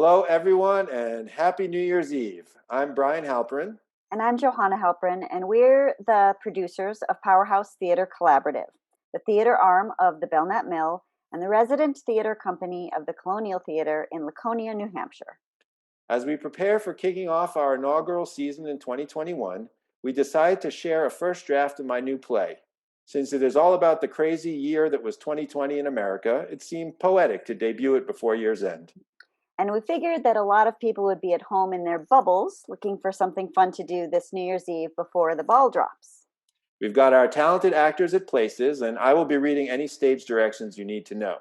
Hello, everyone, and Happy New Year's Eve. I'm Bryan Halperin. And I'm Johanna Halperin, and we're the producers of Powerhouse Theater Collaborative, the theater arm of the Belknap Mill and the resident theater company of the Colonial Theater in Laconia, New Hampshire. As we prepare for kicking off our inaugural season in 2021, we decided to share a first draft of my new play. Since it is all about the crazy year that was 2020 in America, it seemed poetic to debut it before year's end. And we figured that a lot of people would be at home in their bubbles looking for something fun to do this New Year's Eve before the ball drops. We've got our talented actors at places, and I will be reading any stage directions you need to know.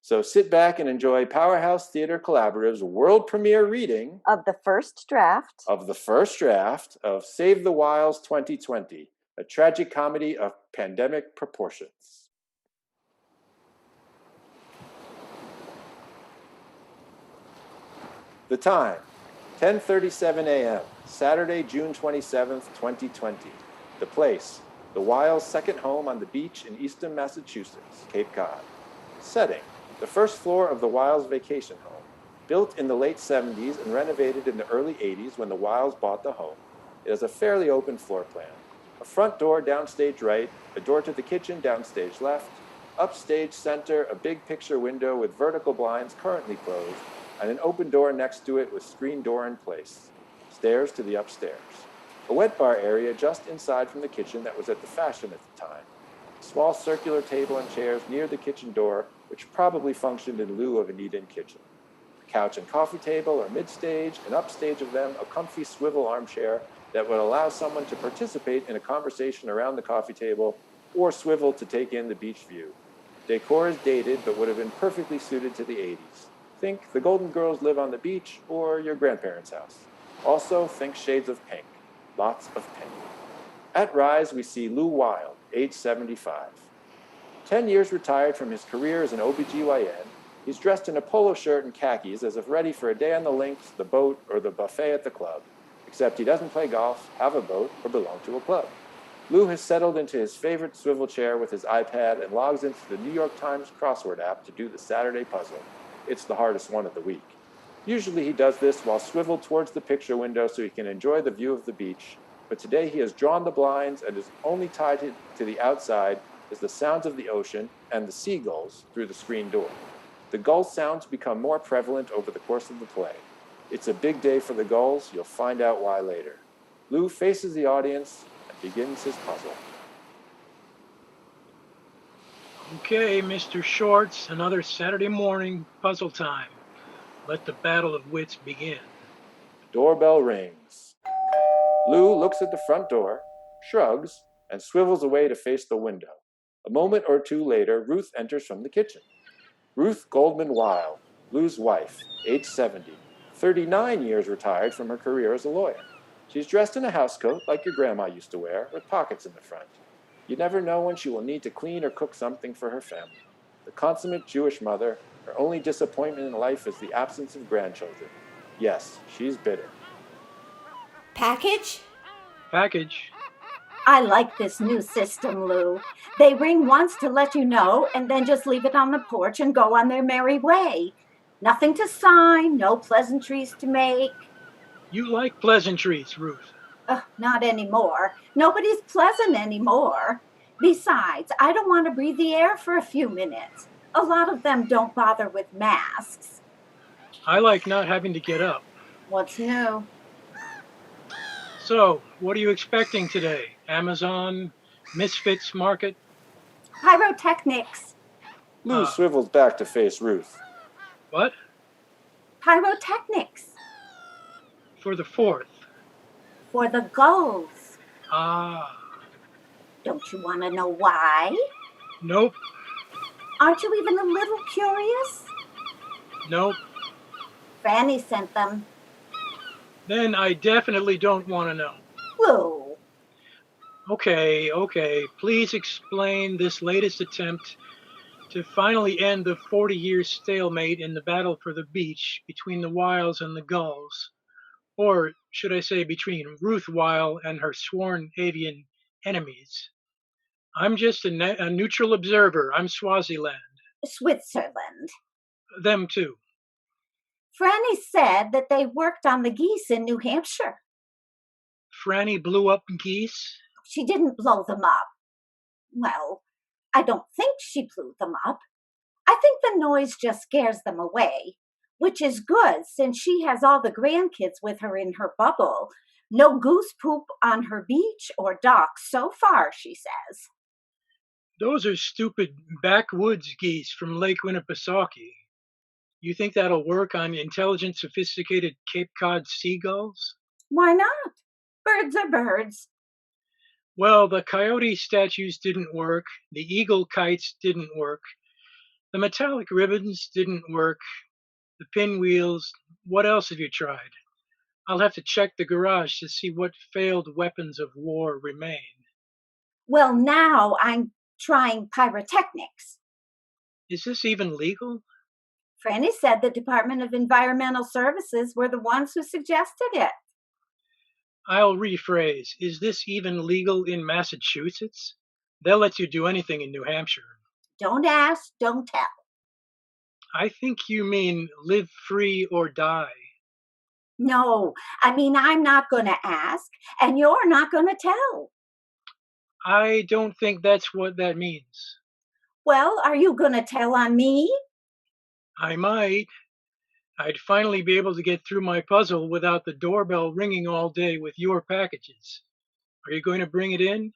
So sit back and enjoy Powerhouse Theater Collaborative's world premiere reading Of the first draft of Save the Weils 2020, a tragi-comedy of pandemic proportions. The time, 10:37 a.m., Saturday, June 27th, 2020. The place, the Weils' second home on the beach in Easton, Massachusetts, Cape Cod. Setting, the first floor of the Weils' vacation home. Built in the late 70s and renovated in the early 80s when the Weils bought the home, it has a fairly open floor plan. A front door downstage right, a door to the kitchen downstage left, upstage center, a big picture window with vertical blinds currently closed, and an open door next to it with screen door in place. Stairs to the upstairs. A wet bar area just inside from the kitchen that was at the fashion at the time. A small circular table and chairs near the kitchen door, which probably functioned in lieu of an eat-in kitchen. A couch and coffee table are mid-stage, and upstage of them a comfy swivel armchair that would allow someone to participate in a conversation around the coffee table or swivel to take in the beach view. Decor is dated but would have been perfectly suited to the 80s. Think The Golden Girls Live on the Beach or your grandparents' house. Also, think shades of pink. Lots of pink. At Rise, we see Lou Wild, age 75. 10 years retired from his career as an OBGYN, he's dressed in a polo shirt and khakis as if ready for a day on the links, the boat, or the buffet at the club. Except he doesn't play golf, have a boat, or belong to a club. Lou has settled into his favorite swivel chair with his iPad and logs into the New York Times crossword app to do the Saturday puzzle. It's the hardest one of the week. Usually he does this while swiveled towards the picture window so he can enjoy the view of the beach, but today he has drawn the blinds and is only tied to the outside is the sounds of the ocean and the seagulls through the screen door. The gull sounds become more prevalent over the course of the play. It's a big day for the gulls, you'll find out why later. Lou faces the audience and begins his puzzle. Okay, Mr. Shorts, another Saturday morning puzzle time. Let the battle of wits begin. Doorbell rings. Lou looks at the front door, shrugs, and swivels away to face the window. A moment or two later, Ruth enters from the kitchen. Ruth Goldman Weil, Lou's wife, age 70, 39 years retired from her career as a lawyer. She's dressed in a housecoat like your grandma used to wear, with pockets in the front. You never know when she will need to clean or cook something for her family. The consummate Jewish mother, her only disappointment in life is the absence of grandchildren. Yes, she's bitter. Package? Package. I like this new system, Lou. They ring once to let you know and then just leave it on the porch and go on their merry way. Nothing to sign, no pleasantries to make. You like pleasantries, Ruth. Not anymore. Nobody's pleasant anymore. Besides, I don't want to breathe the air for a few minutes. A lot of them don't bother with masks. I like not having to get up. What's new? So, what are you expecting today? Amazon? Misfits Market? Pyrotechnics. Lou swivels back to face Ruth. What? Pyrotechnics. For the 4th. For the gulls. Ah. Don't you want to know why? Nope. Aren't you even a little curious? Nope. Franny sent them. Then I definitely don't want to know. Lou. Okay. Please explain this latest attempt to finally end the 40-year stalemate in the battle for the beach between the Weils and the gulls. Or should I say between Ruth Weil and her sworn avian enemies. I'm just a neutral observer. I'm Swaziland. Switzerland. Them too. Franny said that they worked on the geese in New Hampshire. Franny blew up geese? She didn't blow them up. Well, I don't think she blew them up. I think the noise just scares them away, which is good since she has all the grandkids with her in her bubble. No goose poop on her beach or dock so far, she says. Those are stupid backwoods geese from Lake Winnipesaukee. You think that'll work on intelligent, sophisticated Cape Cod seagulls? Why not? Birds are birds. Well, the coyote statues didn't work, the eagle kites didn't work, the metallic ribbons didn't work, the pinwheels. What else have you tried? I'll have to check the garage to see what failed weapons of war remain. Well, now I'm trying pyrotechnics. Is this even legal? Franny said the Department of Environmental Services were the ones who suggested it. I'll rephrase. Is this even legal in Massachusetts? They'll let you do anything in New Hampshire. Don't ask, don't tell. I think you mean live free or die. No, I mean, I'm not going to ask, and you're not going to tell. I don't think that's what that means. Well, are you going to tell on me? I might. I'd finally be able to get through my puzzle without the doorbell ringing all day with your packages. Are you going to bring it in?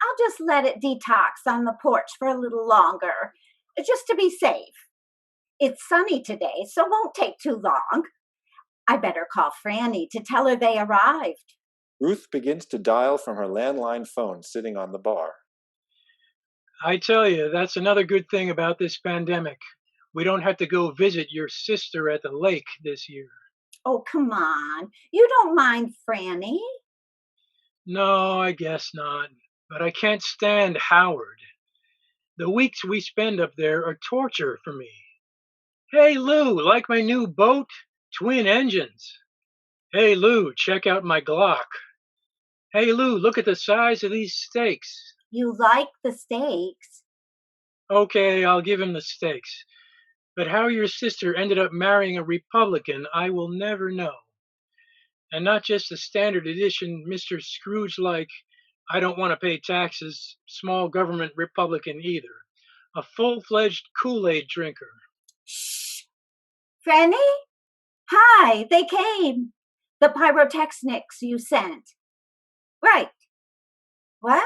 I'll just let it detox on the porch for a little longer, just to be safe. It's sunny today, so won't take too long. I better call Franny to tell her they arrived. Ruth begins to dial from her landline phone sitting on the bar. I tell you, that's another good thing about this pandemic. We don't have to go visit your sister at the lake this year. Oh, come on. You don't mind Franny? No, I guess not. But I can't stand Howard. The weeks we spend up there are torture for me. Hey, Lou, like my new boat? Twin engines. Hey, Lou, check out my Glock. Hey, Lou, look at the size of these steaks. You like the steaks? Okay, I'll give him the steaks. But how your sister ended up marrying a Republican, I will never know. And not just a standard edition Mr. Scrooge like, I don't want to pay taxes, small government Republican either. A full-fledged Kool-Aid drinker. Shh. Franny? Hi, they came. The pyrotechnics you sent. Right. What?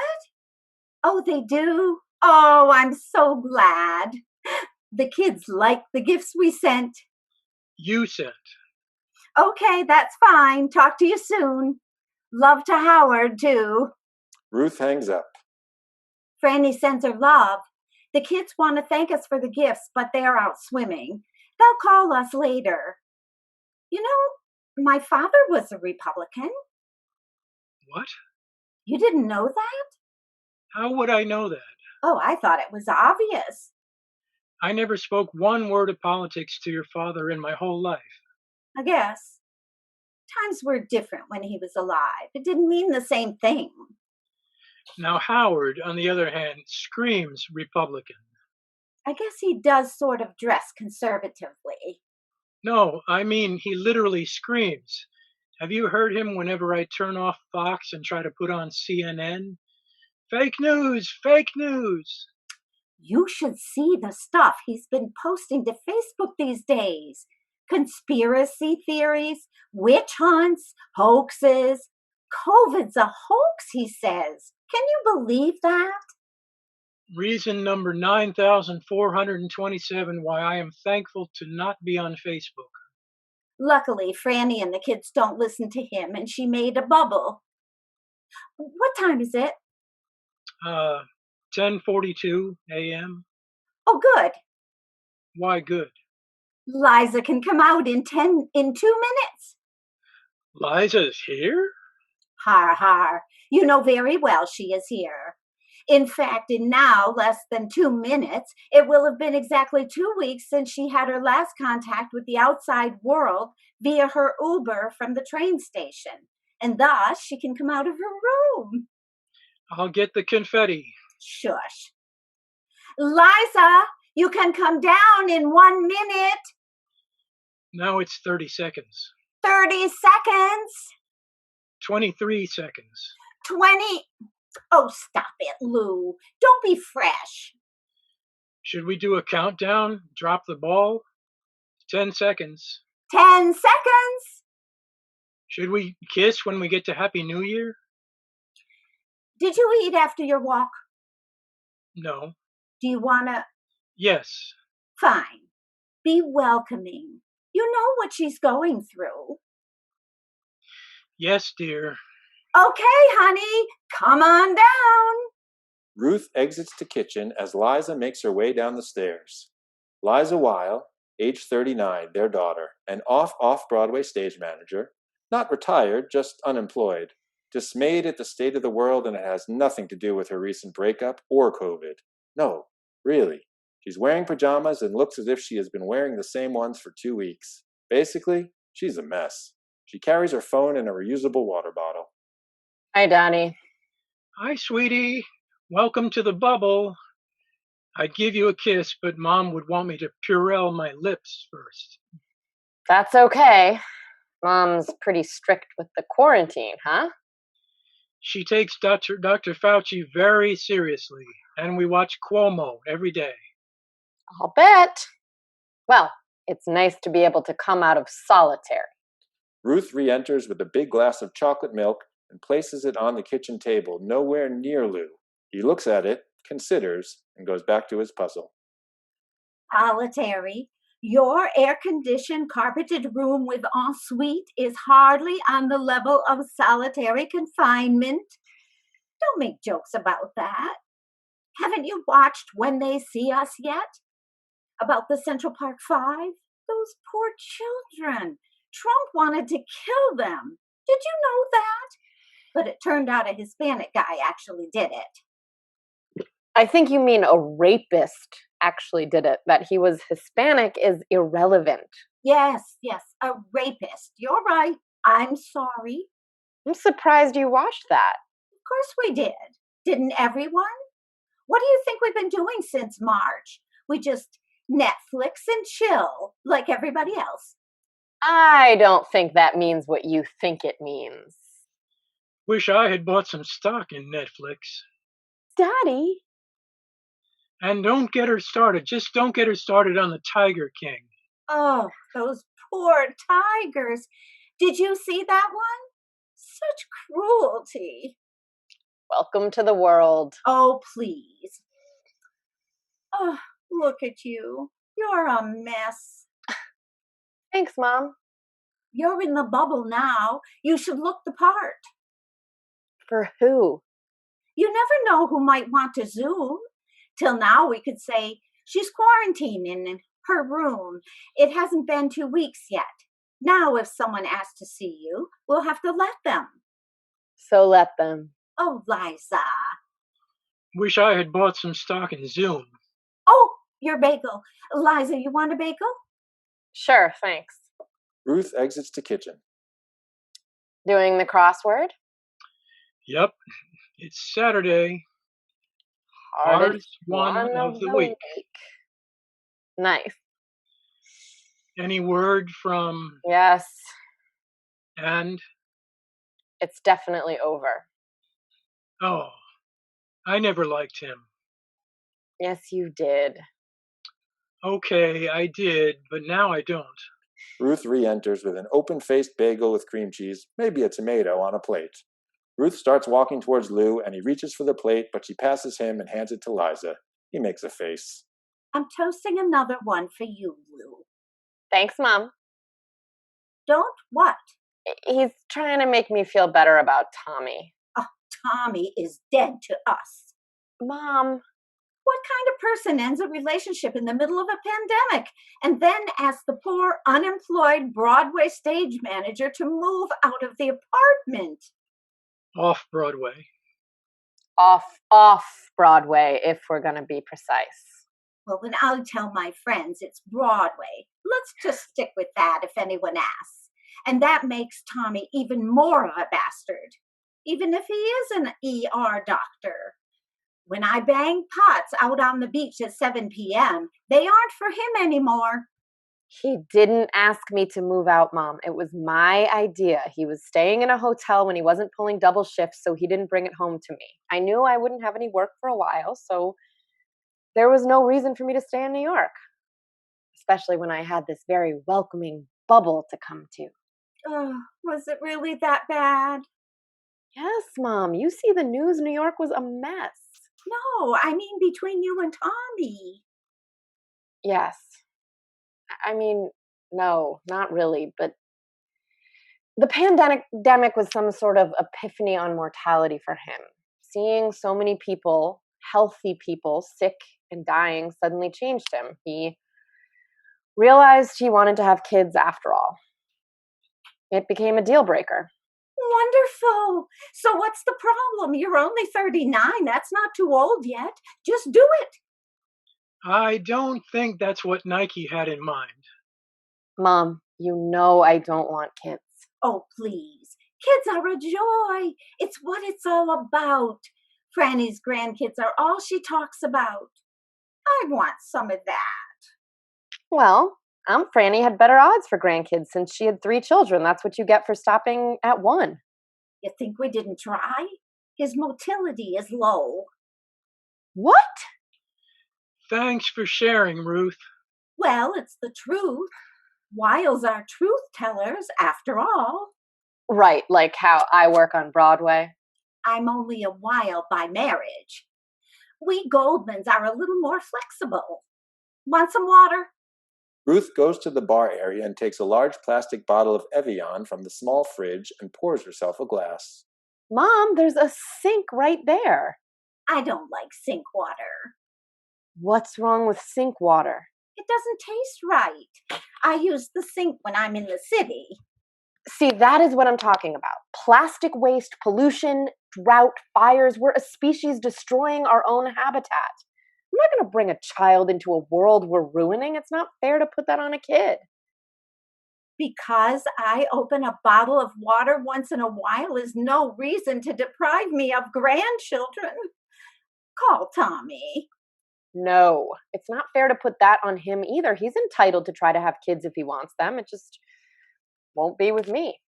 Oh, they do? Oh, I'm so glad. The kids like the gifts we sent. You sent. Okay, that's fine. Talk to you soon. Love to Howard, too. Ruth hangs up. Franny sends her love. The kids want to thank us for the gifts, but they're out swimming. They'll call us later. You know, my father was a Republican. What? You didn't know that? How would I know that? Oh, I thought it was obvious. I never spoke one word of politics to your father in my whole life. I guess. Times were different when he was alive. It didn't mean the same thing. Now, Howard, on the other hand, screams Republican. I guess he does sort of dress conservatively. No, I mean, he literally screams. Have you heard him whenever I turn off Fox and try to put on CNN? Fake news! Fake news! You should see the stuff he's been posting to Facebook these days. Conspiracy theories, witch hunts, hoaxes. COVID's a hoax, he says. Can you believe that? Reason number 9,427 why I am thankful to not be on Facebook. Luckily, Franny and the kids don't listen to him, and she made a bubble. What time is it? 10:42 a.m. Oh, good. Why good? Liza can come out in 2 minutes. Liza's here? Har har. You know very well she is here. In fact, in now less than 2 minutes, it will have been exactly 2 weeks since she had her last contact with the outside world via her Uber from the train station. And thus she can come out of her room. I'll get the confetti. Shush. Liza, you can come down in 1 minute. Now it's 30 seconds. 30 seconds. 23 seconds. 20. Oh, stop it, Lou. Don't be fresh. Should we do a countdown? Drop the ball? 10 seconds. 10 seconds. Should we kiss when we get to Happy New Year? Did you eat after your walk? No. Do you want to? Yes. Fine. Be welcoming. You know what she's going through. Yes, dear. Okay, honey, come on down. Ruth exits the kitchen as Liza makes her way down the stairs. Liza Weil, age 39, their daughter, an off-Broadway stage manager, not retired, just unemployed, dismayed at the state of the world, and it has nothing to do with her recent breakup or COVID. No, really. She's wearing pajamas and looks as if she has been wearing the same ones for 2 weeks. Basically, she's a mess. She carries her phone and a reusable water bottle. Hi, Donnie. Hi, sweetie. Welcome to the bubble. I'd give you a kiss, but Mom would want me to Purell my lips first. That's okay. Mom's pretty strict with the quarantine, huh? She takes Dr. Fauci very seriously, and we watch Cuomo every day. I'll bet. Well, it's nice to be able to come out of solitary. Ruth re-enters with a big glass of chocolate milk and places it on the kitchen table, nowhere near Lou. He looks at it, considers, and goes back to his puzzle. Solitary. Your air-conditioned, carpeted room with ensuite is hardly on the level of solitary confinement. Don't make jokes about that. Haven't you watched When They See Us yet? About the Central Park Five? Those poor children. Trump wanted to kill them. Did you know that? But it turned out a Hispanic guy actually did it. I think you mean a rapist actually did it. That he was Hispanic is irrelevant. Yes, a rapist. You're right. I'm sorry. I'm surprised you watched that. Of course we did. Didn't everyone? What do you think we've been doing since March? We just Netflix and chill like everybody else. I don't think that means what you think it means. Wish I had bought some stock in Netflix. Daddy? And don't get her started. Just don't get her started on the Tiger King. Oh, those poor tigers. Did you see that one? Such cruelty. Welcome to the world. Oh, please. Oh, look at you. You're a mess. Thanks, Mom. You're in the bubble now. You should look the part. For who? You never know who might want to Zoom. Till now, we could say she's quarantining in her room. It hasn't been 2 weeks yet. Now, if someone asks to see you, we'll have to let them. So let them. Oh, Liza. Wish I had bought some stock in Zoom. Oh, your bagel. Liza, you want a bagel? Sure, thanks. Ruth exits the kitchen. Doing the crossword? Yep, it's Saturday. Hardest one of the week. Nice. Any word from Yes, and? it's definitely over. Oh, I never liked him. Yes, you did. Okay, I did, but now I don't. Ruth re-enters with an open-faced bagel with cream cheese, maybe a tomato, on a plate. Ruth starts walking towards Lou, and he reaches for the plate, but she passes him and hands it to Liza. He makes a face. I'm toasting another one for you, Lou. Thanks, Mom. Don't what? He's trying to make me feel better about Tommy. Oh, Tommy is dead to us. Mom. What kind of person ends a relationship in the middle of a pandemic and then asks the poor unemployed Broadway stage manager to move out of the apartment? Off Broadway. Off Broadway, if we're going to be precise. Well, then I'll tell my friends it's Broadway. Let's just stick with that if anyone asks. And that makes Tommy even more of a bastard, even if he is an ER doctor. When I bang pots out on the beach at 7 p.m., they aren't for him anymore. He didn't ask me to move out, Mom. It was my idea. He was staying in a hotel when he wasn't pulling double shifts, so he didn't bring it home to me. I knew I wouldn't have any work for a while, so there was no reason for me to stay in New York, especially when I had this very welcoming bubble to come to. Oh, was it really that bad? Yes, Mom. You see the news. New York was a mess. No, I mean between you and Tommy. Yes. I mean, no, not really, but the pandemic was some sort of epiphany on mortality for him. Seeing so many people, healthy people, sick and dying suddenly changed him. He realized he wanted to have kids after all. It became a deal breaker. Wonderful. So what's the problem? You're only 39. That's not too old yet. Just do it. I don't think that's what Nike had in mind. Mom, you know I don't want kids. Oh, please. Kids are a joy. It's what it's all about. Franny's grandkids are all she talks about. I want some of that. Well, Franny had better odds for grandkids since she had 3 children. That's what you get for stopping at 1. You think we didn't try? His motility is low. What? Thanks for sharing, Ruth. Well, it's the truth. Weils are truth tellers, after all. Right, like how I work on Broadway. I'm only a Weil by marriage. We Goldmans are a little more flexible. Want some water? Ruth goes to the bar area and takes a large plastic bottle of Evian from the small fridge and pours herself a glass. Mom, there's a sink right there. I don't like sink water. What's wrong with sink water? It doesn't taste right. I use the sink when I'm in the city. See, that is what I'm talking about. Plastic waste, pollution, drought, fires. We're a species destroying our own habitat. I'm not going to bring a child into a world we're ruining. It's not fair to put that on a kid. Because I open a bottle of water once in a while is no reason to deprive me of grandchildren. Call Tommy. No, it's not fair to put that on him either. He's entitled to try to have kids if he wants them. It just won't be with me.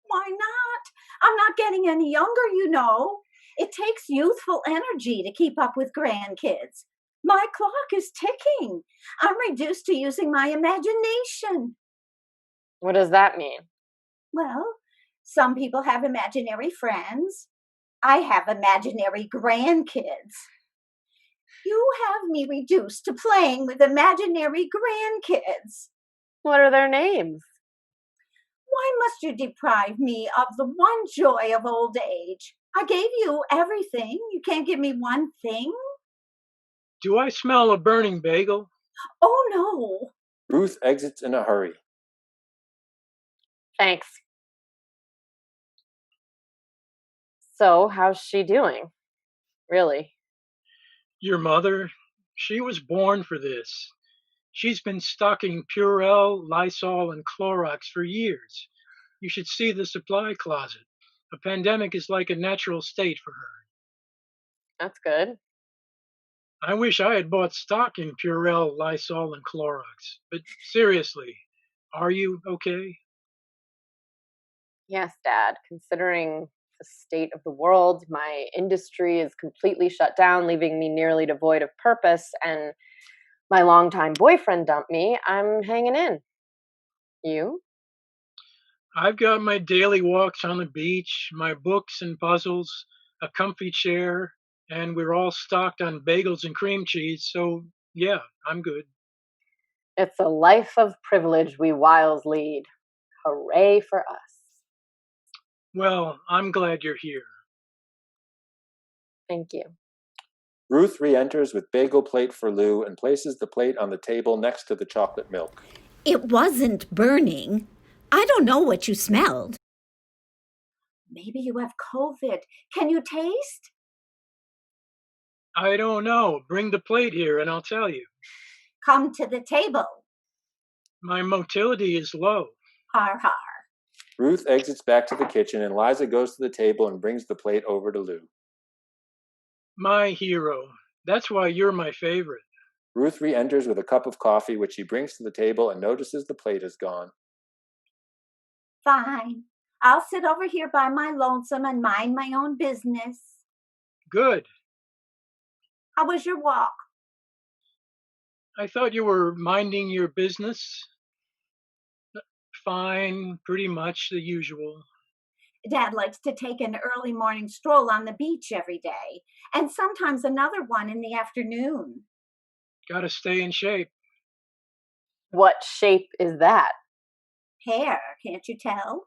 Why not? I'm not getting any younger, you know. It takes youthful energy to keep up with grandkids. My clock is ticking. I'm reduced to using my imagination. What does that mean? Well, some people have imaginary friends. I have imaginary grandkids. You have me reduced to playing with imaginary grandkids. What are their names? Why must you deprive me of the one joy of old age? I gave you everything. You can't give me one thing? Do I smell a burning bagel? Oh, no. Ruth exits in a hurry. Thanks. So, how's she doing? Really? Your mother? She was born for this. She's been stocking Purell, Lysol, and Clorox for years. You should see the supply closet. A pandemic is like a natural state for her. That's good. I wish I had bought stock in Purell, Lysol, and Clorox. But seriously, are you okay? Yes, Dad. Considering the state of the world, my industry is completely shut down, leaving me nearly devoid of purpose, and my longtime boyfriend dumped me. I'm hanging in. You? I've got my daily walks on the beach, my books and puzzles, a comfy chair, and we're all stocked on bagels and cream cheese, so yeah, I'm good. It's a life of privilege we Weils lead. Hooray for us. Well, I'm glad you're here. Thank you. Ruth re-enters with bagel plate for Lou and places the plate on the table next to the chocolate milk. It wasn't burning. I don't know what you smelled. Maybe you have COVID. Can you taste? I don't know. Bring the plate here and I'll tell you. Come to the table. My motility is low. Har har. Ruth exits back to the kitchen and Liza goes to the table and brings the plate over to Lou. My hero. That's why you're my favorite. Ruth re-enters with a cup of coffee, which she brings to the table and notices the plate is gone. Fine. I'll sit over here by my lonesome and mind my own business. Good. How was your walk? I thought you were minding your business. Fine, pretty much the usual. Dad likes to take an early morning stroll on the beach every day, and sometimes another one in the afternoon. Gotta stay in shape. What shape is that? Hair, can't you tell?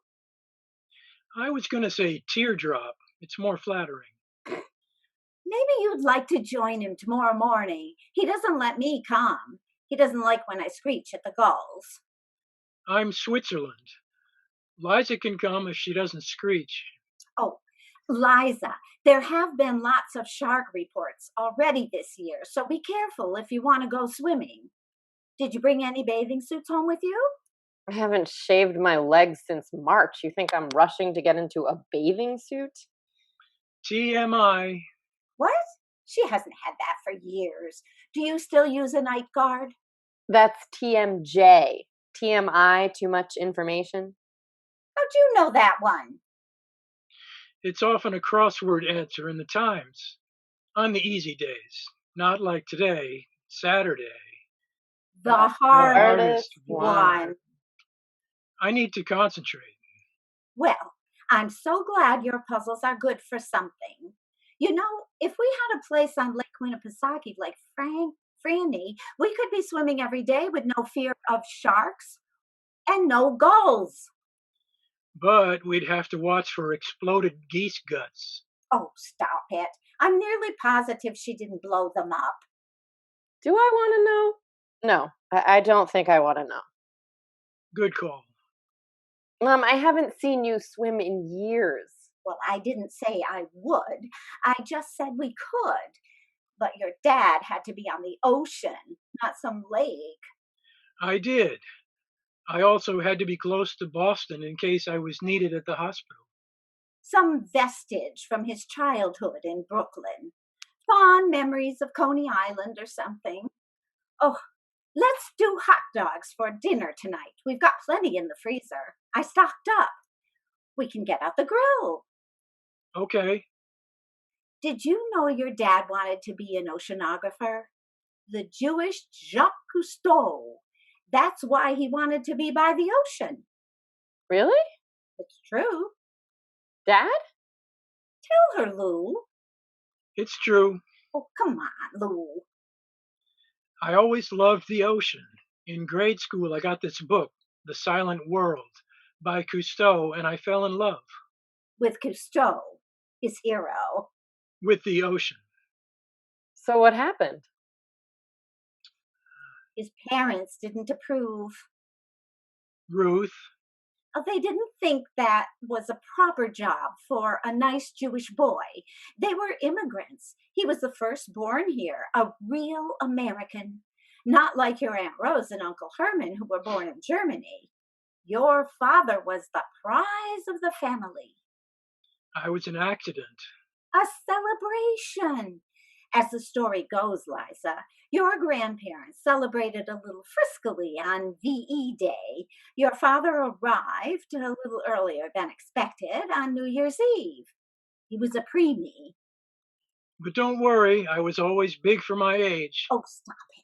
I was gonna say teardrop. It's more flattering. Maybe you'd like to join him tomorrow morning. He doesn't let me come. He doesn't like when I screech at the gulls. I'm Switzerland. Liza can come if she doesn't screech. Oh, Liza, there have been lots of shark reports already this year, so be careful if you want to go swimming. Did you bring any bathing suits home with you? I haven't shaved my legs since March. You think I'm rushing to get into a bathing suit? TMI. What? She hasn't had that for years. Do you still use a night guard? That's TMJ. TMI, too much information. How'd you know that one? It's often a crossword answer in the Times. On the easy days. Not like today, Saturday. The hardest hardest one. one. I need to concentrate. Well, I'm so glad your puzzles are good for something. You know, if we had a place on Lake Winnipesaukee like Franny, we could be swimming every day with no fear of sharks and no gulls. But we'd have to watch for exploded geese guts. Oh, stop it. I'm nearly positive she didn't blow them up. Do I want to know? No, I don't think I want to know. Good call. Mom, I haven't seen you swim in years. Well, I didn't say I would. I just said we could. But your dad had to be on the ocean, not some lake. I did. I also had to be close to Boston in case I was needed at the hospital. Some vestige from his childhood in Brooklyn. Fond memories of Coney Island or something. Oh, let's do hot dogs for dinner tonight. We've got plenty in the freezer. I stocked up. We can get out the grill. Okay. Did you know your dad wanted to be an oceanographer? The Jewish Jacques Cousteau. That's why he wanted to be by the ocean. Really? It's true. Dad? Tell her, Lou. It's true. Oh, come on, Lou. I always loved the ocean. In grade school, I got this book, The Silent World, by Cousteau, and I fell in love With Cousteau, his hero. with the ocean. So what happened? His parents didn't approve. Ruth, They didn't think that was a proper job for a nice Jewish boy. They were immigrants. He was the firstborn here, a real American. Not like your Aunt Rose and Uncle Herman, who were born in Germany. Your father was the prize of the family. I was an accident. A celebration. As the story goes, Liza, your grandparents celebrated a little friskily on VE Day. Your father arrived a little earlier than expected on New Year's Eve. He was a preemie. But don't worry, I was always big for my age. Oh, stop it.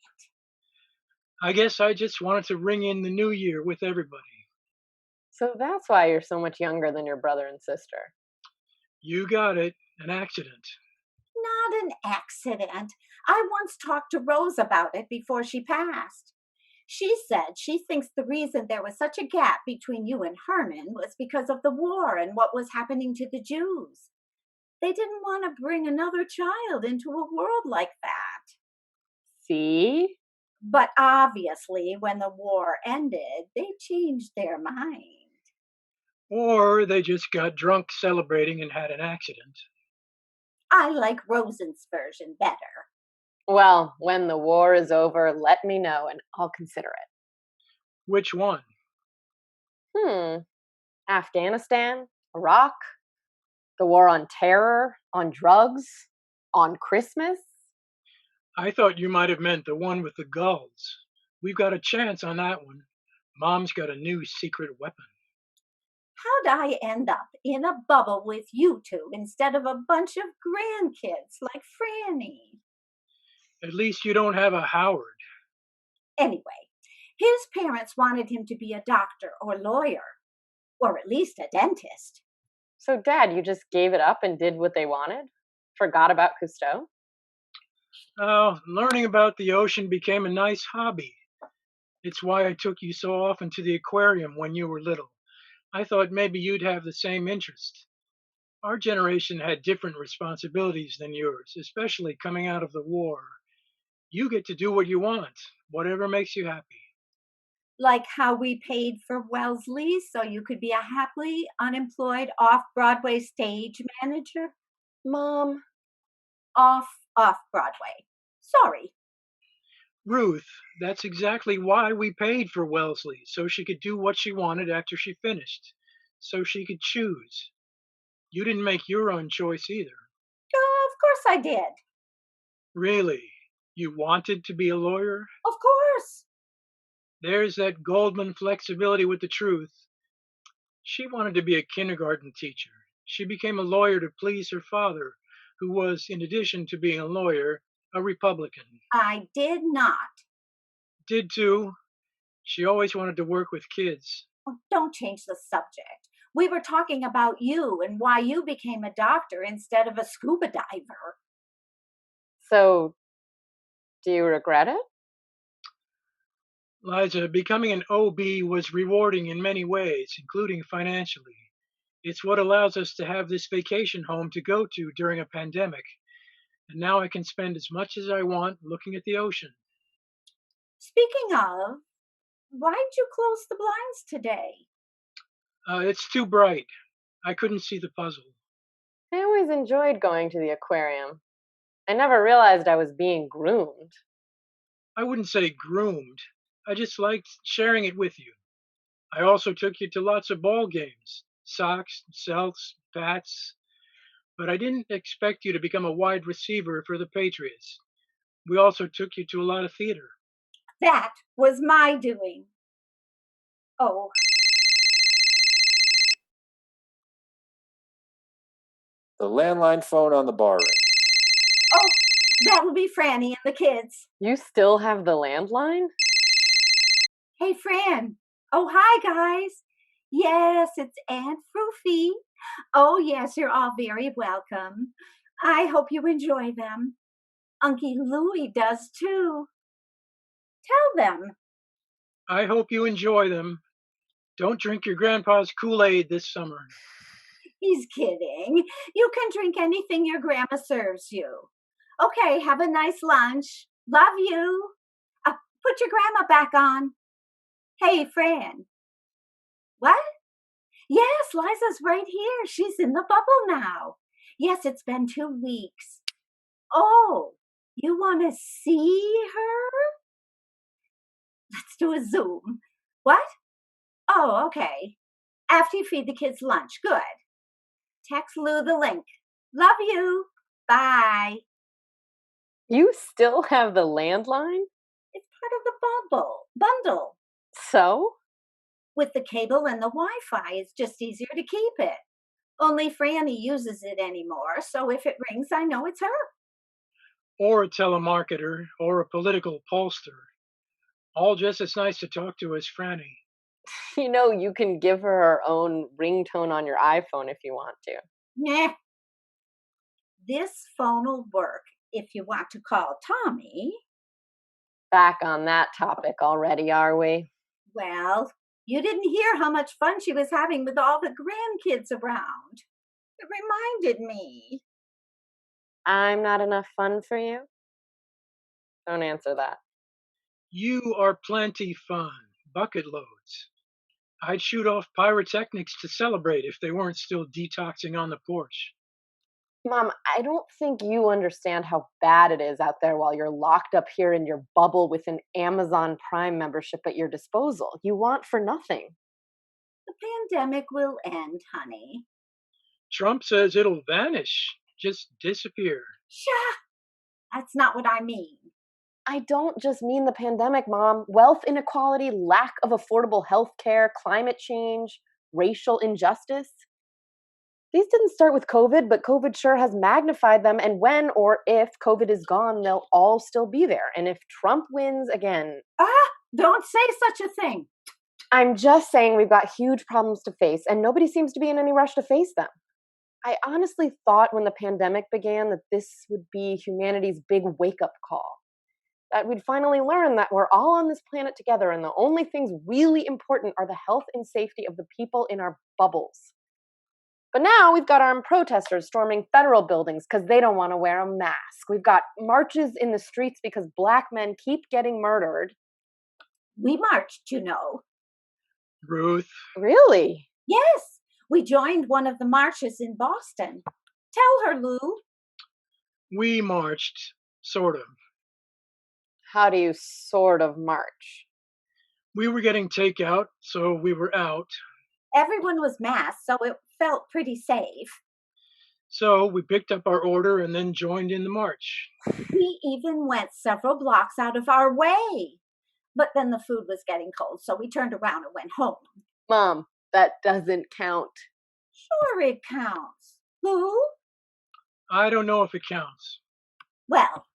I guess I just wanted to ring in the new year with everybody. So that's why you're so much younger than your brother and sister. You got it, an accident. Not an accident. I once talked to Rose about it before she passed. She said she thinks the reason there was such a gap between you and Herman was because of the war and what was happening to the Jews. They didn't want to bring another child into a world like that. See? But obviously, when the war ended, they changed their mind. Or they just got drunk celebrating and had an accident. I like Rosen's version better. Well, when the war is over, let me know and I'll consider it. Which one? Afghanistan? Iraq? The war on terror? On drugs? On Christmas? I thought you might have meant the one with the gulls. We've got a chance on that one. Mom's got a new secret weapon. How'd I end up in a bubble with you two instead of a bunch of grandkids like Franny? At least you don't have a Howard. Anyway, his parents wanted him to be a doctor or lawyer, or at least a dentist. So, Dad, you just gave it up and did what they wanted? Forgot about Cousteau? Oh, learning about the ocean became a nice hobby. It's why I took you so often to the aquarium when you were little. I thought maybe you'd have the same interest. Our generation had different responsibilities than yours, especially coming out of the war. You get to do what you want, whatever makes you happy. Like how we paid for Wellesley so you could be a happily unemployed off Broadway stage manager? Mom, Off Broadway. Sorry. Ruth, that's exactly why we paid for Wellesley, so she could do what she wanted after she finished, so she could choose. You didn't make your own choice either. Of course I did. Really? You wanted to be a lawyer? Of course. There's that Goldman flexibility with the truth. She wanted to be a kindergarten teacher. She became a lawyer to please her father, who was, in addition to being a lawyer, a Republican. I did not. Did too. She always wanted to work with kids. Oh, don't change the subject. We were talking about you and why you became a doctor instead of a scuba diver. so do you regret it? Liza, becoming an OB was rewarding in many ways, including financially. It's what allows us to have this vacation home to go to during a pandemic. And now I can spend as much as I want looking at the ocean. Speaking of, why'd you close the blinds today? It's too bright. I couldn't see the puzzle. I always enjoyed going to the aquarium. I never realized I was being groomed. I wouldn't say groomed. I just liked sharing it with you. I also took you to lots of ball games, Sox, Celts, Pats, but I didn't expect you to become a wide receiver for the Patriots. We also took you to a lot of theater. That was my doing. Oh, The landline phone on the bar rings. oh, that'll be Franny and the kids. You still have the landline? Hey, Fran. Oh, hi, guys. Yes, it's Aunt Froofy. Oh, yes, you're all very welcome. I hope you enjoy them. Unky Louie does too. Tell them. I hope you enjoy them. Don't drink your grandpa's Kool-Aid this summer. He's kidding. You can drink anything your grandma serves you. Okay, have a nice lunch. Love you. Put your grandma back on. Hey, Fran. What? Yes, Liza's right here. She's in the bubble now. Yes, it's been 2 weeks. Oh, you want to see her? Let's do a Zoom. What? Oh, okay. After you feed the kids lunch. Good. Text Lou the link. Love you. Bye. You still have the landline? It's part of the bundle. So? With the cable and the Wi-Fi, it's just easier to keep it. Only Franny uses it anymore, so if it rings, I know it's her. Or a telemarketer, or a political pollster. All just as nice to talk to as Franny. You know, you can give her her own ringtone on your iPhone if you want to. Nah. This phone will work if you want to call Tommy. Back on that topic already, are we? Well, you didn't hear how much fun she was having with all the grandkids around. It reminded me. I'm not enough fun for you? Don't answer that. You are plenty fun, bucket loads. I'd shoot off pyrotechnics to celebrate if they weren't still detoxing on the porch. Mom, I don't think you understand how bad it is out there while you're locked up here in your bubble with an Amazon Prime membership at your disposal. You want for nothing. The pandemic will end, honey. Trump says it'll vanish, just disappear. Shah! That's not what I mean. I don't just mean the pandemic, Mom. Wealth inequality, lack of affordable health care, climate change, racial injustice. These didn't start with COVID, but COVID sure has magnified them. And when or if COVID is gone, they'll all still be there. And if Trump wins again, Don't say such a thing. I'm just saying we've got huge problems to face, and nobody seems to be in any rush to face them. I honestly thought when the pandemic began that this would be humanity's big wake-up call. That we'd finally learn that we're all on this planet together, and the only things really important are the health and safety of the people in our bubbles. But now we've got armed protesters storming federal buildings because they don't want to wear a mask. We've got marches in the streets because Black men keep getting murdered. We marched, you know. Ruth, Really? Yes, we joined one of the marches in Boston. Tell her, Lou. we marched, sort of. How do you sort of march? We were getting takeout, so we were out. Everyone was masked, so it felt pretty safe. So we picked up our order and then joined in the march. We even went several blocks out of our way. But then the food was getting cold, so we turned around and went home. Mom, that doesn't count. Sure, it counts. Lou? I don't know if it counts. Well,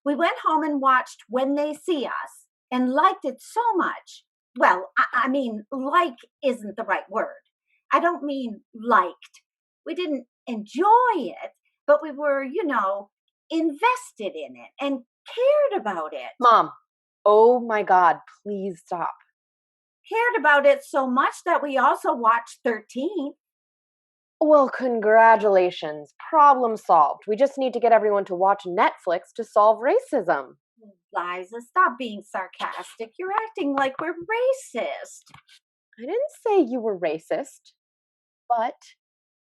we went home and watched When They See Us and liked it so much. Well, I mean, like isn't the right word. I don't mean liked. We didn't enjoy it, but we were, invested in it and cared about it. Mom, oh my God, please stop. Cared about it so much that we also watched 13. Well, congratulations. Problem solved. We just need to get everyone to watch Netflix to solve racism. Liza, stop being sarcastic. You're acting like we're racist. I didn't say you were racist, but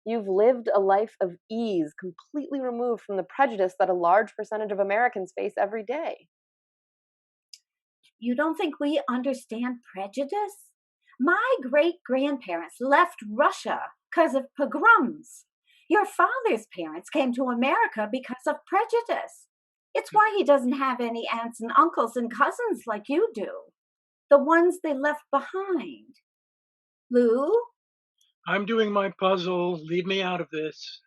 you've lived a life of ease, completely removed from the prejudice that a large percentage of Americans face every day. You don't think we understand prejudice? My great-grandparents left Russia because of pogroms. Your father's parents came to America because of prejudice. It's why he doesn't have any aunts and uncles and cousins like you do. The ones they left behind. Lou? I'm doing my puzzle. Leave me out of this.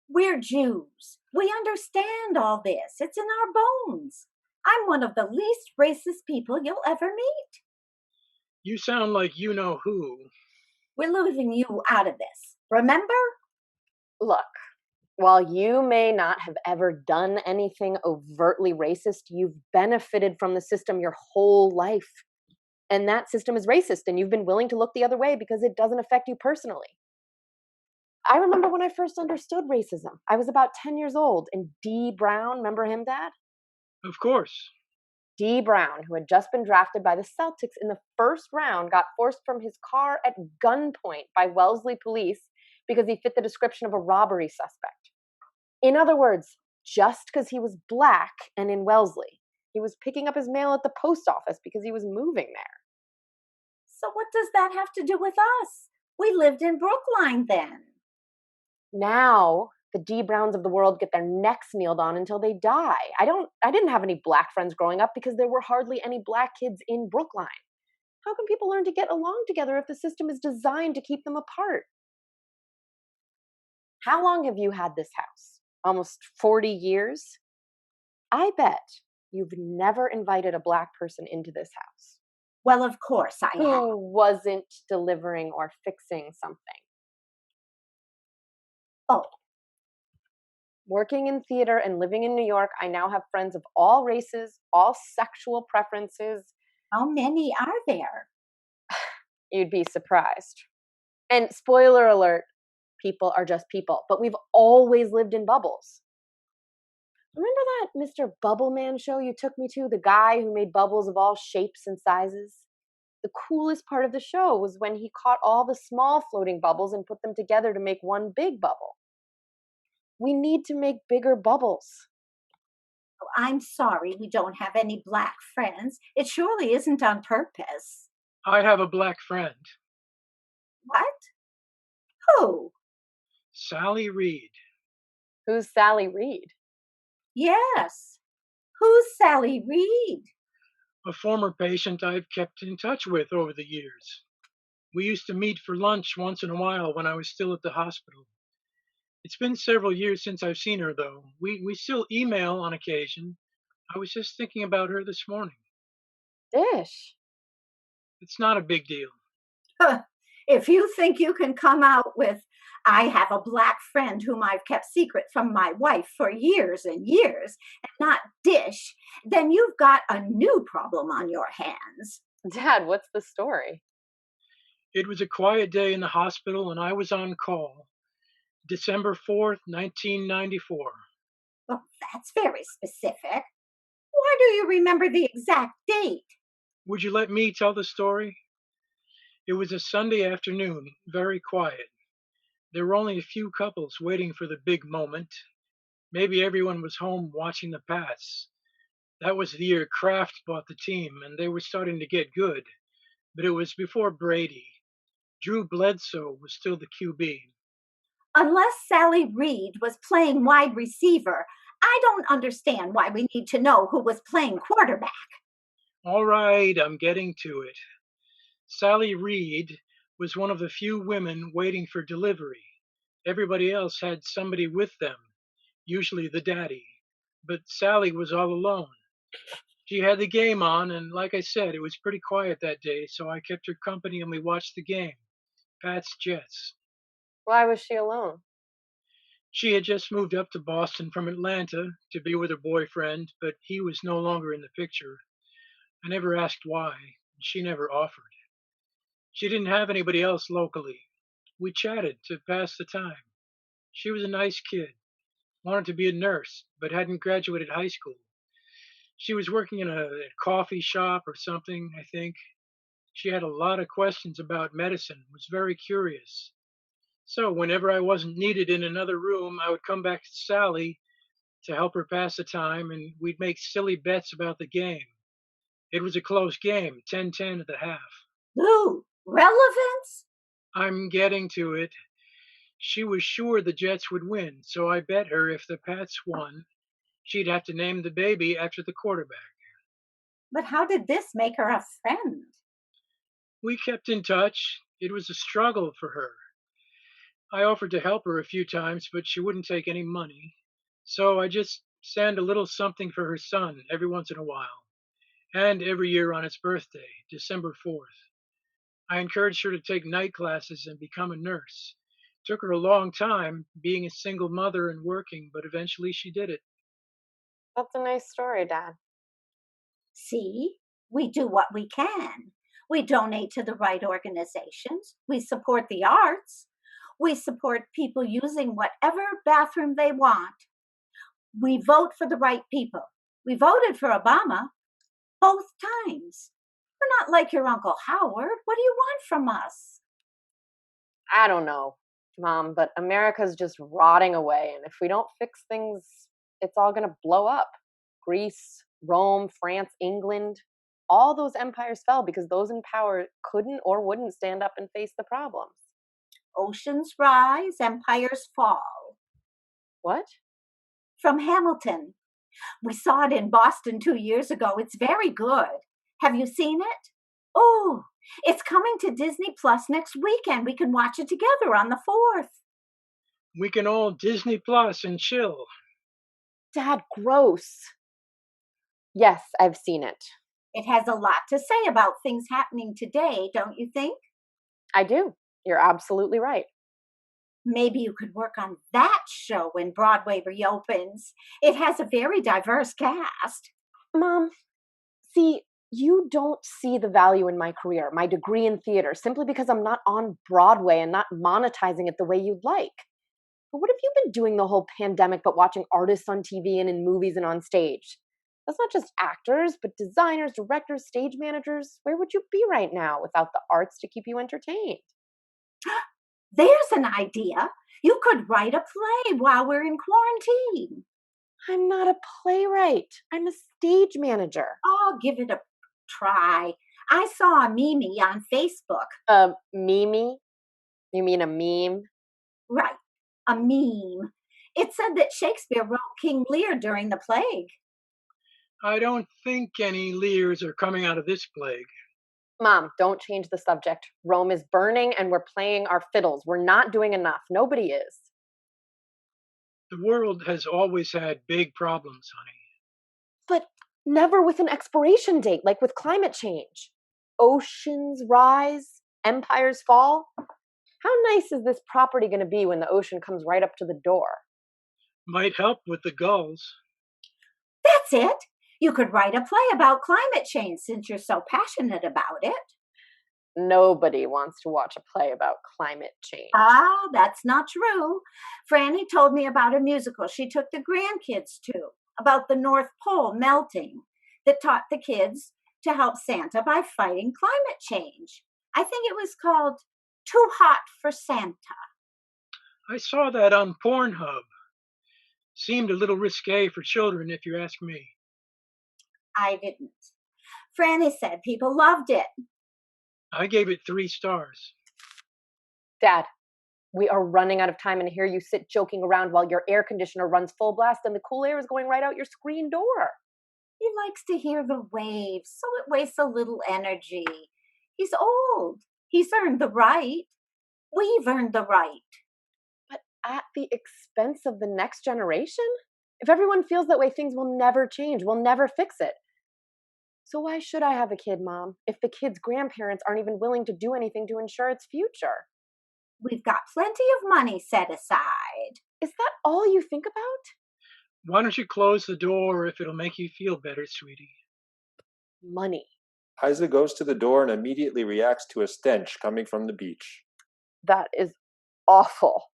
We're Jews. We understand all this. It's in our bones. I'm one of the least racist people you'll ever meet. You sound like you know who. We're leaving you out of this. Remember? Look, while you may not have ever done anything overtly racist, you've benefited from the system your whole life. And that system is racist, and you've been willing to look the other way because it doesn't affect you personally. I remember when I first understood racism. I was about 10 years old, and Dee Brown, remember him, Dad? Of course. Dee Brown, who had just been drafted by the Celtics in the first round, got forced from his car at gunpoint by Wellesley police because he fit the description of a robbery suspect. In other words, just because he was Black and in Wellesley, he was picking up his mail at the post office because he was moving there. So what does that have to do with us? We lived in Brookline then. Now, the Dee Browns of the world get their necks kneeled on until they die. I didn't have any Black friends growing up because there were hardly any Black kids in Brookline. How can people learn to get along together if the system is designed to keep them apart? How long have you had this house? Almost 40 years? I bet you've never invited a Black person into this house. Well, of course I have. Who wasn't delivering or fixing something. Oh. Working in theater and living in New York, I now have friends of all races, all sexual preferences. How many are there? You'd be surprised. And spoiler alert, people are just people. But we've always lived in bubbles. Remember that Mr. Bubble Man show you took me to? The guy who made bubbles of all shapes and sizes? The coolest part of the show was when he caught all the small floating bubbles and put them together to make one big bubble. We need to make bigger bubbles. Oh, I'm sorry we don't have any Black friends. It surely isn't on purpose. I have a Black friend. What? Who? Sally Reed. Who's Sally Reed? Yes. Who's Sally Reed? A former patient I've kept in touch with over the years. We used to meet for lunch once in a while when I was still at the hospital. It's been several years since I've seen her, though. We still email on occasion. I was just thinking about her this morning. Dish. It's not a big deal. If you think you can come out with, I have a black friend whom I've kept secret from my wife for years and years, and not dish, then you've got a new problem on your hands. Dad, what's the story? It was a quiet day in the hospital, and I was on call. December 4th, 1994. Well, that's very specific. Why do you remember the exact date? Would you let me tell the story? It was a Sunday afternoon, very quiet. There were only a few couples waiting for the big moment. Maybe everyone was home watching the Pats. That was the year Kraft bought the team, and they were starting to get good. But it was before Brady. Drew Bledsoe was still the QB. Unless Sally Reed was playing wide receiver, I don't understand why we need to know who was playing quarterback. All right, I'm getting to it. Sally Reed was one of the few women waiting for delivery. Everybody else had somebody with them, usually the daddy. But Sally was all alone. She had the game on, and like I said, it was pretty quiet that day, so I kept her company and we watched the game. Pats Jets. Why was she alone? She had just moved up to Boston from Atlanta to be with her boyfriend, but he was no longer in the picture. I never asked why, and she never offered. She didn't have anybody else locally. We chatted to pass the time. She was a nice kid, wanted to be a nurse, but hadn't graduated high school. She was working in a coffee shop or something, I think. She had a lot of questions about medicine, was very curious. So whenever I wasn't needed in another room, I would come back to Sally to help her pass the time, and we'd make silly bets about the game. It was a close game, 10-10 at the half. Lou, relevance? I'm getting to it. She was sure the Jets would win, so I bet her if the Pats won, she'd have to name the baby after the quarterback. But how did this make her a friend? We kept in touch. It was a struggle for her. I offered to help her a few times, but she wouldn't take any money. So I just send a little something for her son every once in a while, and every year on his birthday, December 4th. I encouraged her to take night classes and become a nurse. Took her a long time, being a single mother and working, but eventually she did it. That's a nice story, Dad. See, we do what we can. We donate to the right organizations. We support the arts. We support people using whatever bathroom they want. We vote for the right people. We voted for Obama both times. We're not like your Uncle Howard. What do you want from us? I don't know, Mom, but America's just rotting away, and if we don't fix things, it's all going to blow up. Greece, Rome, France, England, all those empires fell because those in power couldn't or wouldn't stand up and face the problems. Oceans rise, empires fall. What? From Hamilton. We saw it in Boston 2 years ago. It's very good. Have you seen it? Oh, it's coming to Disney Plus next weekend. We can watch it together on the 4th. We can all Disney Plus and chill. Dad, gross. Yes, I've seen it. It has a lot to say about things happening today, don't you think? I do. You're absolutely right. Maybe you could work on that show when Broadway reopens. It has a very diverse cast. Mom, see, you don't see the value in my career, my degree in theater, simply because I'm not on Broadway and not monetizing it the way you'd like. But what have you been doing the whole pandemic but watching artists on TV and in movies and on stage? That's not just actors, but designers, directors, stage managers. Where would you be right now without the arts to keep you entertained? There's an idea. You could write a play while we're in quarantine. I'm not a playwright. I'm a stage manager. Oh, give it a try. I saw a meme on Facebook. Mimi? You mean a meme? Right, a meme. It said that Shakespeare wrote King Lear during the plague. I don't think any Lears are coming out of this plague. Mom, don't change the subject. Rome is burning and we're playing our fiddles. We're not doing enough. Nobody is. The world has always had big problems, honey. But never with an expiration date, like with climate change. Oceans rise, empires fall. How nice is this property going to be when the ocean comes right up to the door? Might help with the gulls. That's it. You could write a play about climate change since you're so passionate about it. Nobody wants to watch a play about climate change. Ah, that's not true. Franny told me about a musical she took the grandkids to about the North Pole melting that taught the kids to help Santa by fighting climate change. I think it was called Too Hot for Santa. I saw that on Pornhub. Seemed a little risque for children, if you ask me. I didn't. Franny said people loved it. I gave it 3 stars. Dad, we are running out of time, and here you sit joking around while your air conditioner runs full blast and the cool air is going right out your screen door. He likes to hear the waves, so it wastes a little energy. He's old. He's earned the right. We've earned the right. But at the expense of the next generation? If everyone feels that way, things will never change. We'll never fix it. So why should I have a kid, Mom, if the kid's grandparents aren't even willing to do anything to ensure its future? We've got plenty of money set aside. Is that all you think about? Why don't you close the door if it'll make you feel better, sweetie? Money. Isa goes to the door and immediately reacts to a stench coming from the beach. That is awful.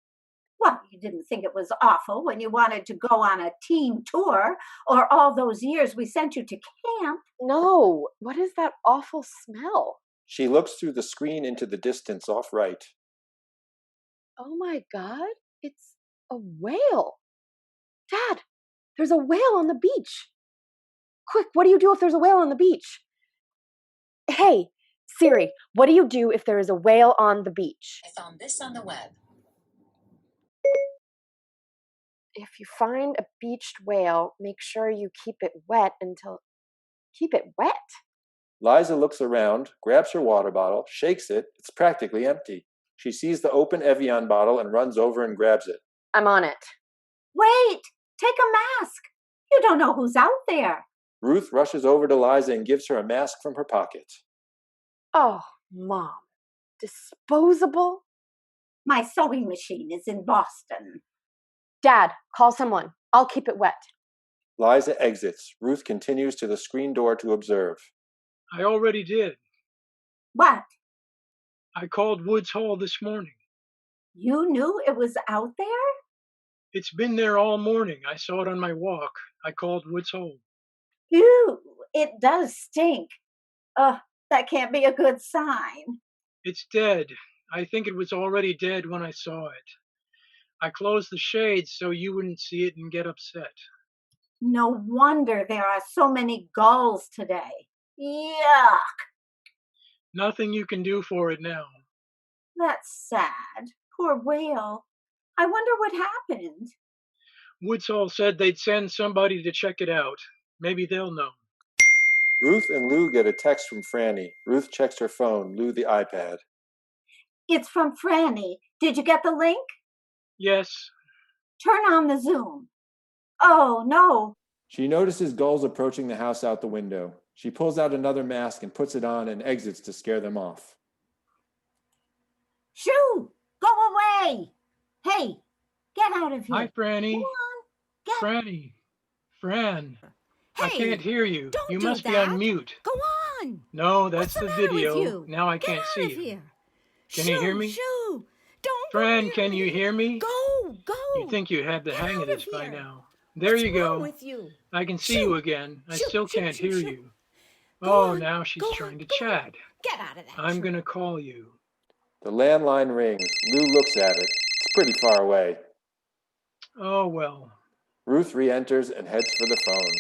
Well, you didn't think it was awful when you wanted to go on a team tour or all those years we sent you to camp. No, what is that awful smell? She looks through the screen into the distance off right. Oh my God, it's a whale. Dad, there's a whale on the beach. Quick, what do you do if there's a whale on the beach? Hey, Siri, what do you do if there is a whale on the beach? I found this on the web. If you find a beached whale, make sure you keep it wet until... Keep it wet? Liza looks around, grabs her water bottle, shakes it. It's practically empty. She sees the open Evian bottle and runs over and grabs it. I'm on it. Wait, take a mask. You don't know who's out there. Ruth rushes over to Liza and gives her a mask from her pocket. Oh, Mom. Disposable? My sewing machine is in Boston. Dad, call someone. I'll keep it wet. Liza exits. Ruth continues to the screen door to observe. I already did. What? I called Woods Hall this morning. You knew it was out there? It's been there all morning. I saw it on my walk. I called Woods Hall. Ew, it does stink. That can't be a good sign. It's dead. I think it was already dead when I saw it. I closed the shades so you wouldn't see it and get upset. No wonder there are so many gulls today. Yuck. Nothing you can do for it now. That's sad. Poor whale. I wonder what happened. Woods Hall said they'd send somebody to check it out. Maybe they'll know. Ruth and Lou get a text from Franny. Ruth checks her phone, Lou the iPad. It's from Franny. Did you get the link? Yes. Turn on the Zoom. Oh, no. She notices gulls approaching the house out the window. She pulls out another mask and puts it on and exits to scare them off. Shoo! Go away! Hey, get out of here. Hi, Franny. Go on. Get... Franny. Fran. Hey, I can't hear you. don't You do must be that. on mute. Go on. No, that's What's the the matter video. with you? Now I Get can't out see of you. here. Can you hear me? Shoo! Don't Fran, go can near you me. hear me? Go! You'd think you had the Get hang out of this of by here. now. There What's you wrong go. with you? I can see Shoo. you again. I Shoo, still shoo, can't shoo, hear shoo. you. Go Oh, on. now she's Go trying on. to Go on. chat. Get out of that. I'm Shoo. going to call you. The landline rings. Lou looks at it. It's pretty far away. Oh, well. Ruth re-enters and heads for the phone.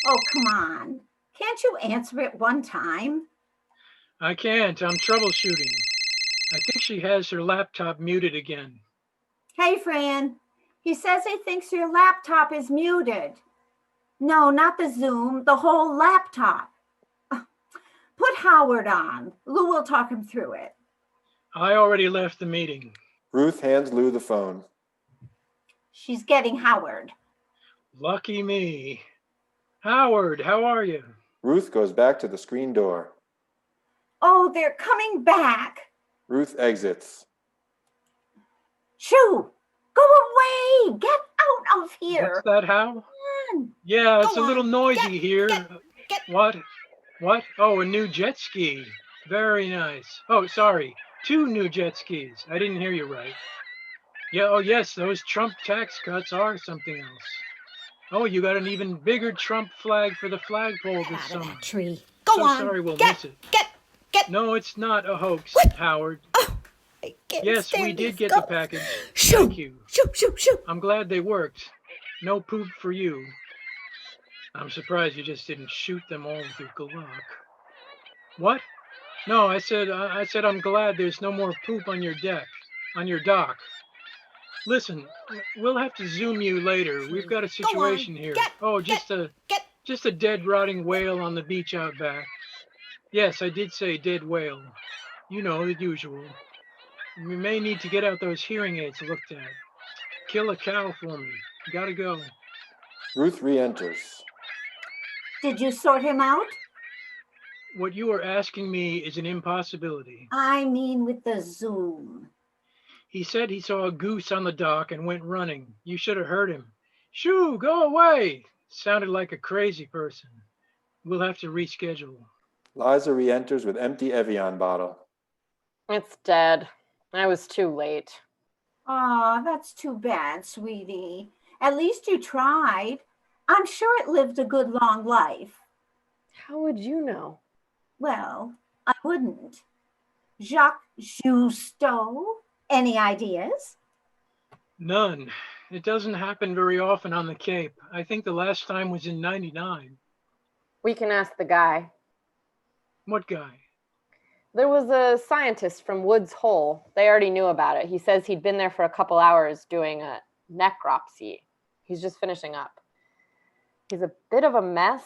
Oh, come on. Can't you answer it one time? I can't. I'm troubleshooting. I think she has her laptop muted again. Hey, Fran. He says he thinks your laptop is muted. No, not the Zoom, the whole laptop. Put Howard on. Lou will talk him through it. I already left the meeting. Ruth hands Lou the phone. She's getting Howard. Lucky me. Howard, how are you? Ruth goes back to the screen door. Oh, they're coming back. Ruth exits. Shoo! Go away! Get out of here! What's that, Hal? Yeah, it's a little noisy here. What? What? Oh, a new jet ski. Very nice. Oh, sorry. 2 new jet skis. I didn't hear you right. Yeah, oh yes, those Trump tax cuts are something else. Oh, you got an even bigger Trump flag for the flagpole this Out of summer. that tree. Go So on. sorry we'll Get, miss it. get. No, it's not a hoax, What? Howard. Oh, I can't Yes, stand we did these get gulls. the package. Shoo, Thank you. shoo. I'm glad they worked. No poop for you. I'm surprised you just didn't shoot them all with your Glock. What? No, I said I'm glad there's no more poop on your dock. Listen, we'll have to Zoom you later. We've got a situation here. Oh, just a dead rotting whale on the beach out back. Yes, I did say dead whale. You know, the usual. We may need to get out those hearing aids looked at. Kill a cow for me. Gotta go. Ruth re-enters. Did you sort him out? What you are asking me is an impossibility. I mean with the Zoom. He said he saw a goose on the dock and went running. You should have heard him. Shoo, go away! Sounded like a crazy person. We'll have to reschedule. Liza re-enters with empty Evian bottle. It's dead. I was too late. Aw, that's too bad, sweetie. At least you tried. I'm sure it lived a good long life. How would you know? Well, I wouldn't. Jacques Cousteau? Any ideas? None. It doesn't happen very often on the Cape. I think the last time was in '99. We can ask the guy. What guy? There was a scientist from Woods Hole. They already knew about it. He says he'd been there for a couple hours doing a necropsy. He's just finishing up. He's a bit of a mess.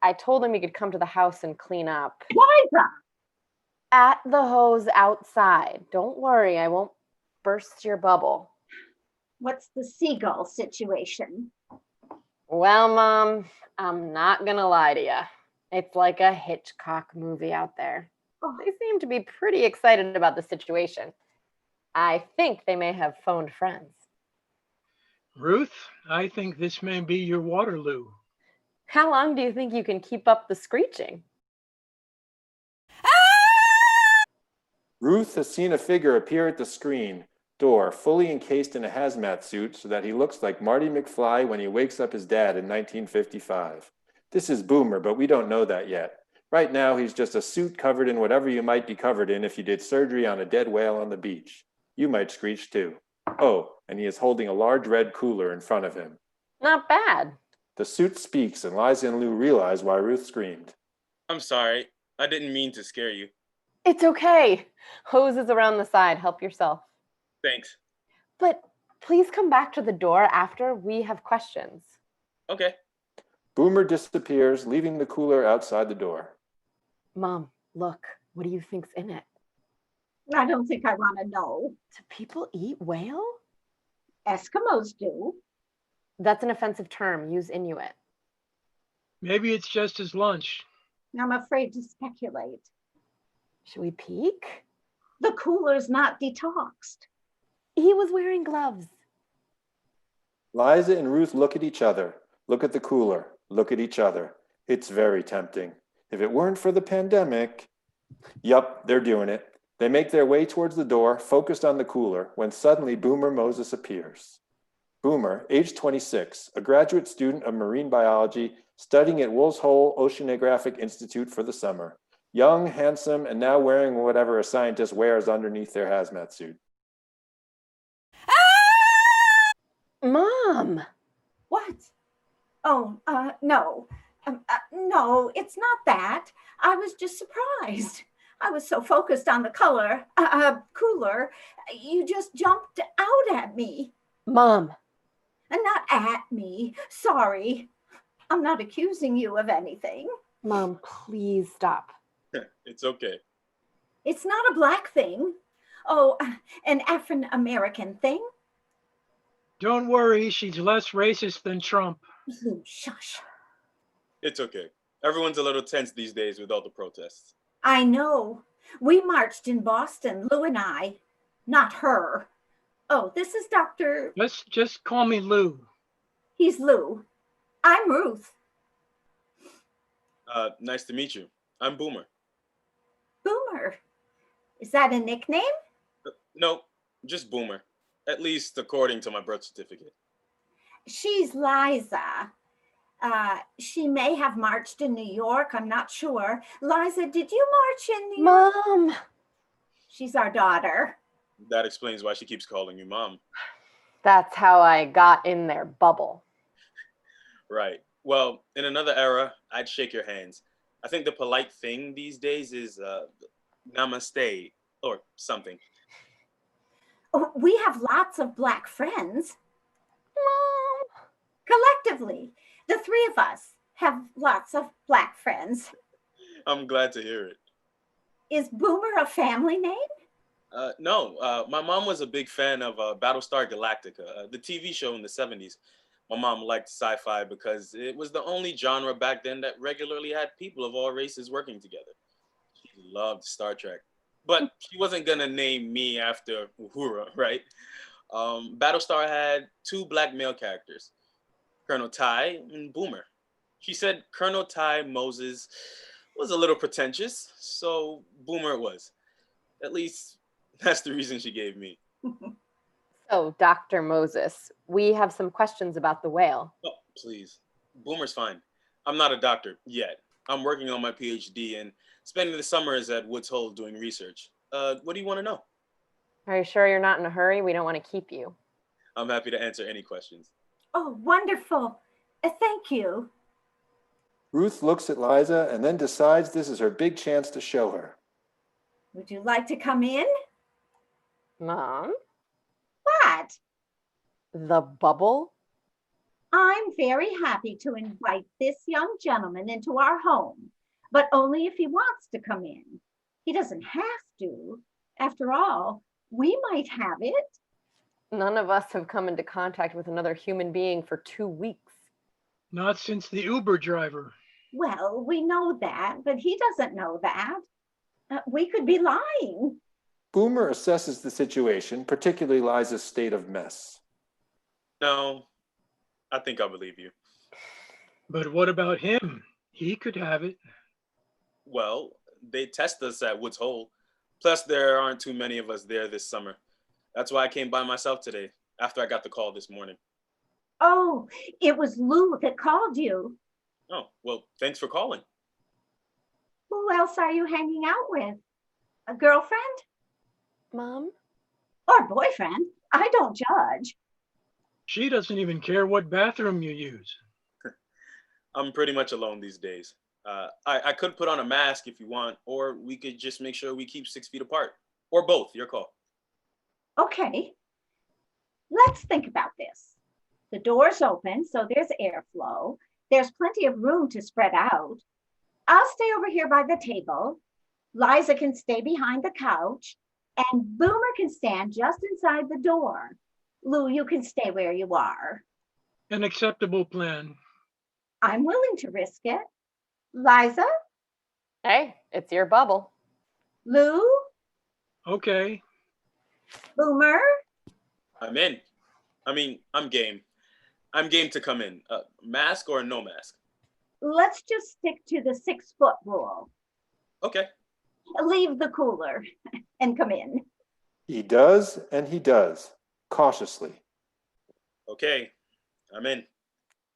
I told him he could come to the house and clean up. Liza! At the hose outside. Don't worry, I won't burst your bubble. What's the seagull situation? Well, Mom, I'm not gonna lie to you. It's like a Hitchcock movie out there. Oh. They seem to be pretty excited about the situation. I think they may have phoned friends. Ruth, I think this may be your Waterloo. How long do you think you can keep up the screeching? Ruth has seen a figure appear at the screen door, fully encased in a hazmat suit so that he looks like Marty McFly when he wakes up his dad in 1955. This is Boomer, but we don't know that yet. Right now, he's just a suit covered in whatever you might be covered in if you did surgery on a dead whale on the beach. You might screech too. Oh, and he is holding a large red cooler in front of him. Not bad. The suit speaks, and Liza and Lou realize why Ruth screamed. I'm sorry. I didn't mean to scare you. It's okay. Hose is around the side. Help yourself. Thanks. But please come back to the door after we have questions. Okay. Boomer disappears, leaving the cooler outside the door. Mom, look. What do you think's in it? I don't think I want to know. Do people eat whale? Eskimos do. That's an offensive term. Use Inuit. Maybe it's just his lunch. I'm afraid to speculate. Should we peek? The cooler's not detoxed. He was wearing gloves. Liza and Ruth look at each other, look at the cooler, look at each other. It's very tempting. If it weren't for the pandemic... Yup, they're doing it. They make their way towards the door, focused on the cooler, when suddenly Boomer Moses appears. Boomer, age 26, a graduate student of marine biology, studying at Wool's Hole Oceanographic Institute for the summer. Young, handsome, and now wearing whatever a scientist wears underneath their hazmat suit. Mom! What? Oh, no. No, it's not that. I was just surprised. I was so focused on the cooler, you just jumped out at me. Mom! And not at me. Sorry. I'm not accusing you of anything. Mom, please stop. It's okay. It's not a black thing. Oh, an African American thing. Don't worry, she's less racist than Trump. Lou, shush. It's okay. Everyone's a little tense these days with all the protests. I know. We marched in Boston, Lou and I. Not her. Oh, this is Dr. Just call me Lou. He's Lou. I'm Ruth. Nice to meet you. I'm Boomer. Boomer. Is that a nickname? No, just Boomer. At least according to my birth certificate. She's Liza. She may have marched in New York. I'm not sure. Liza, did you march in New York? Mom! She's our daughter. That explains why she keeps calling you Mom. That's how I got in their bubble. Right. Well, in another era, I'd shake your hands. I think the polite thing these days is namaste or something. Oh, we have lots of black friends. Mom! Collectively, the three of us have lots of black friends. I'm glad to hear it. Is Boomer a family name? No, my mom was a big fan of Battlestar Galactica, the TV show in the 70s. My mom liked sci-fi because it was the only genre back then that regularly had people of all races working together. She loved Star Trek, but she wasn't gonna name me after Uhura, right? Battlestar had two black male characters, Colonel Ty and Boomer. She said Colonel Ty Moses was a little pretentious, so Boomer it was. At least that's the reason she gave me. So, Dr. Moses, we have some questions about the whale. Oh, please. Boomer's fine. I'm not a doctor yet. I'm working on my PhD and spending the summers at Woods Hole doing research. What do you want to know? Are you sure you're not in a hurry? We don't want to keep you. I'm happy to answer any questions. Oh, wonderful. Thank you. Ruth looks at Liza and then decides this is her big chance to show her. Would you like to come in? Mom? What? The bubble? I'm very happy to invite this young gentleman into our home, but only if he wants to come in. He doesn't have to. After all, we might have it. None of us have come into contact with another human being for 2 weeks. Not since the Uber driver. Well, we know that, but he doesn't know that. We could be lying. Boomer assesses the situation, particularly Liza's state of mess. No, I think I believe you. But what about him? He could have it. Well, they test us at Woods Hole. Plus, there aren't too many of us there this summer. That's why I came by myself today, after I got the call this morning. Oh, it was Lou that called you. Oh, well, thanks for calling. Who else are you hanging out with? A girlfriend? Mom? Or boyfriend? I don't judge. She doesn't even care what bathroom you use. I'm pretty much alone these days. I could put on a mask if you want, or we could just make sure we keep 6 feet apart. Or both, your call. Okay, let's think about this. The door's open, so there's airflow. There's plenty of room to spread out. I'll stay over here by the table. Liza can stay behind the couch, and Boomer can stand just inside the door. Lou, you can stay where you are. An acceptable plan. I'm willing to risk it. Liza? Hey, it's your bubble. Lou? Okay. Boomer? I'm in. I'm game. I'm game to come in. Mask or no mask? Let's just stick to the 6-foot rule. Okay. Leave the cooler and come in. He does, and he does, cautiously. Okay. I'm in.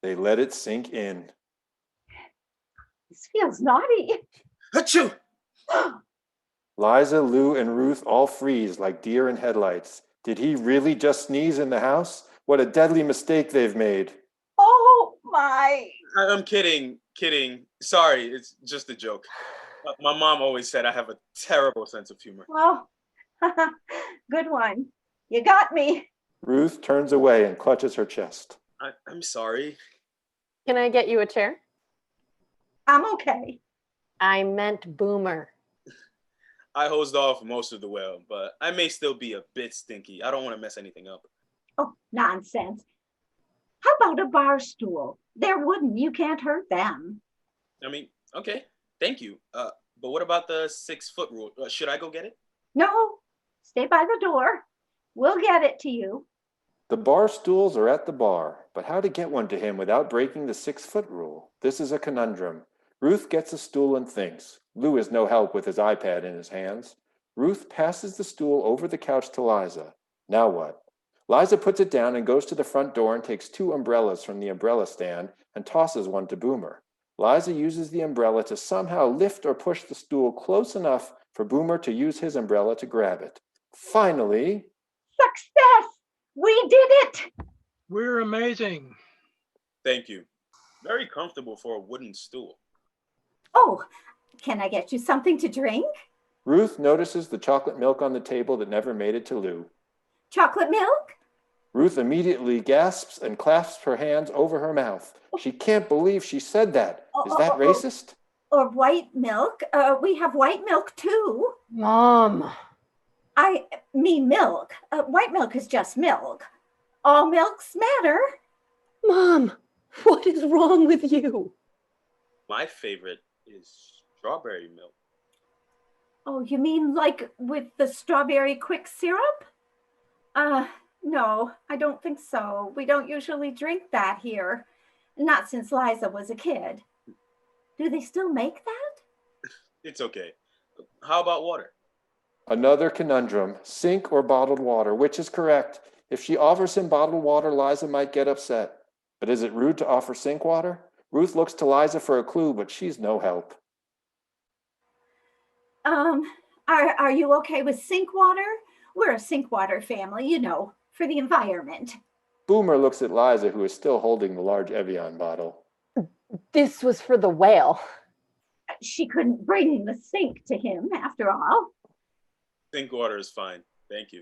They let it sink in. This feels naughty. Achoo! Liza, Lou, and Ruth all freeze like deer in headlights. Did he really just sneeze in the house? What a deadly mistake they've made. Oh my. I'm kidding. Sorry, it's just a joke. My mom always said I have a terrible sense of humor. Oh, good one. You got me. Ruth turns away and clutches her chest. I'm sorry. Can I get you a chair? I'm okay. I meant Boomer. I hosed off most of the well, but I may still be a bit stinky. I don't want to mess anything up. Oh, nonsense. How about a bar stool? They're wooden. You can't hurt them. I mean, okay, thank you. But what about the 6-foot rule? Should I go get it? No, stay by the door. We'll get it to you. The bar stools are at the bar, but how to get one to him without breaking the 6-foot rule? This is a conundrum. Ruth gets a stool and thinks. Lou is no help with his iPad in his hands. Ruth passes the stool over the couch to Liza. Now what? Liza puts it down and goes to the front door and takes 2 umbrellas from the umbrella stand and tosses one to Boomer. Liza uses the umbrella to somehow lift or push the stool close enough for Boomer to use his umbrella to grab it. Finally, Success! We did it! We're amazing. Thank you. Very comfortable for a wooden stool. Oh, can I get you something to drink? Ruth notices the chocolate milk on the table that never made it to Lou. Chocolate milk? Ruth immediately gasps and clasps her hands over her mouth. She can't believe she said that. Is that racist? Or white milk? We have white milk too. Mom. I mean milk. White milk is just milk. All milks matter. Mom, what is wrong with you? My favorite is strawberry milk. Oh, you mean like with the strawberry quick syrup? No, I don't think so. We don't usually drink that here. Not since Liza was a kid. Do they still make that? It's okay. How about water? Another conundrum. Sink or bottled water? Which is correct? If she offers him bottled water, Liza might get upset. But is it rude to offer sink water? Ruth looks to Liza for a clue, but she's no help. Are you okay with sink water? We're a sink water family, you know, for the environment. Boomer looks at Liza, who is still holding the large Evian bottle. This was for the whale. She couldn't bring the sink to him, after all. Sink water is fine. Thank you.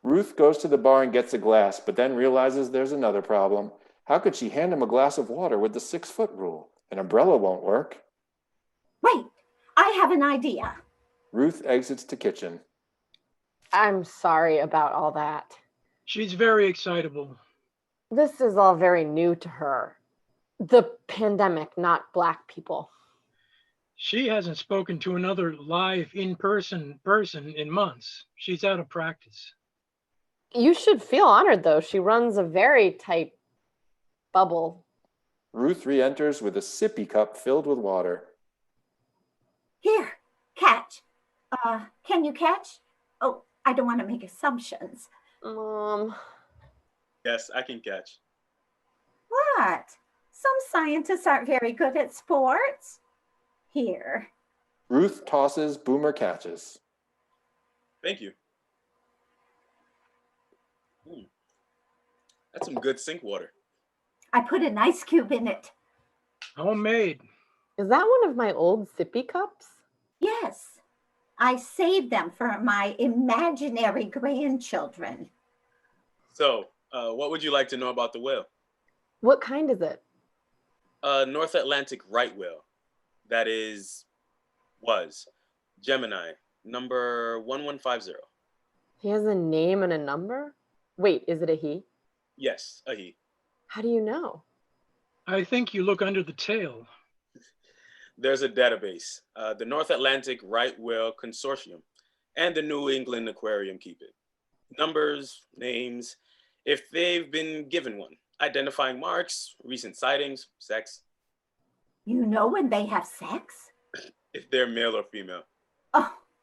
Ruth goes to the bar and gets a glass, but then realizes there's another problem. How could she hand him a glass of water with the 6-foot rule? An umbrella won't work. Wait, I have an idea. Ruth exits the kitchen. I'm sorry about all that. She's very excitable. This is all very new to her. The pandemic, not Black people. She hasn't spoken to another live in-person person in months. She's out of practice. You should feel honored, though. She runs a very tight bubble. Ruth re-enters with a sippy cup filled with water. Here, catch. Can you catch? Oh, I don't want to make assumptions. Mom. Yes, I can catch. What? Some scientists aren't very good at sports. Here. Ruth tosses, Boomer catches. Thank you. That's some good sink water. I put an ice cube in it. Homemade. Is that one of my old sippy cups? Yes. I saved them for my imaginary grandchildren. So, what would you like to know about the whale? What kind is it? North Atlantic right whale. That was Gemini, number 1150. He has a name and a number? Wait, is it a he? Yes, a he. How do you know? I think you look under the tail. There's a database. The North Atlantic Right Whale Consortium and the New England Aquarium keep it. Numbers, names, if they've been given one. Identifying marks, recent sightings, sex. You know when they have sex? If they're male or female.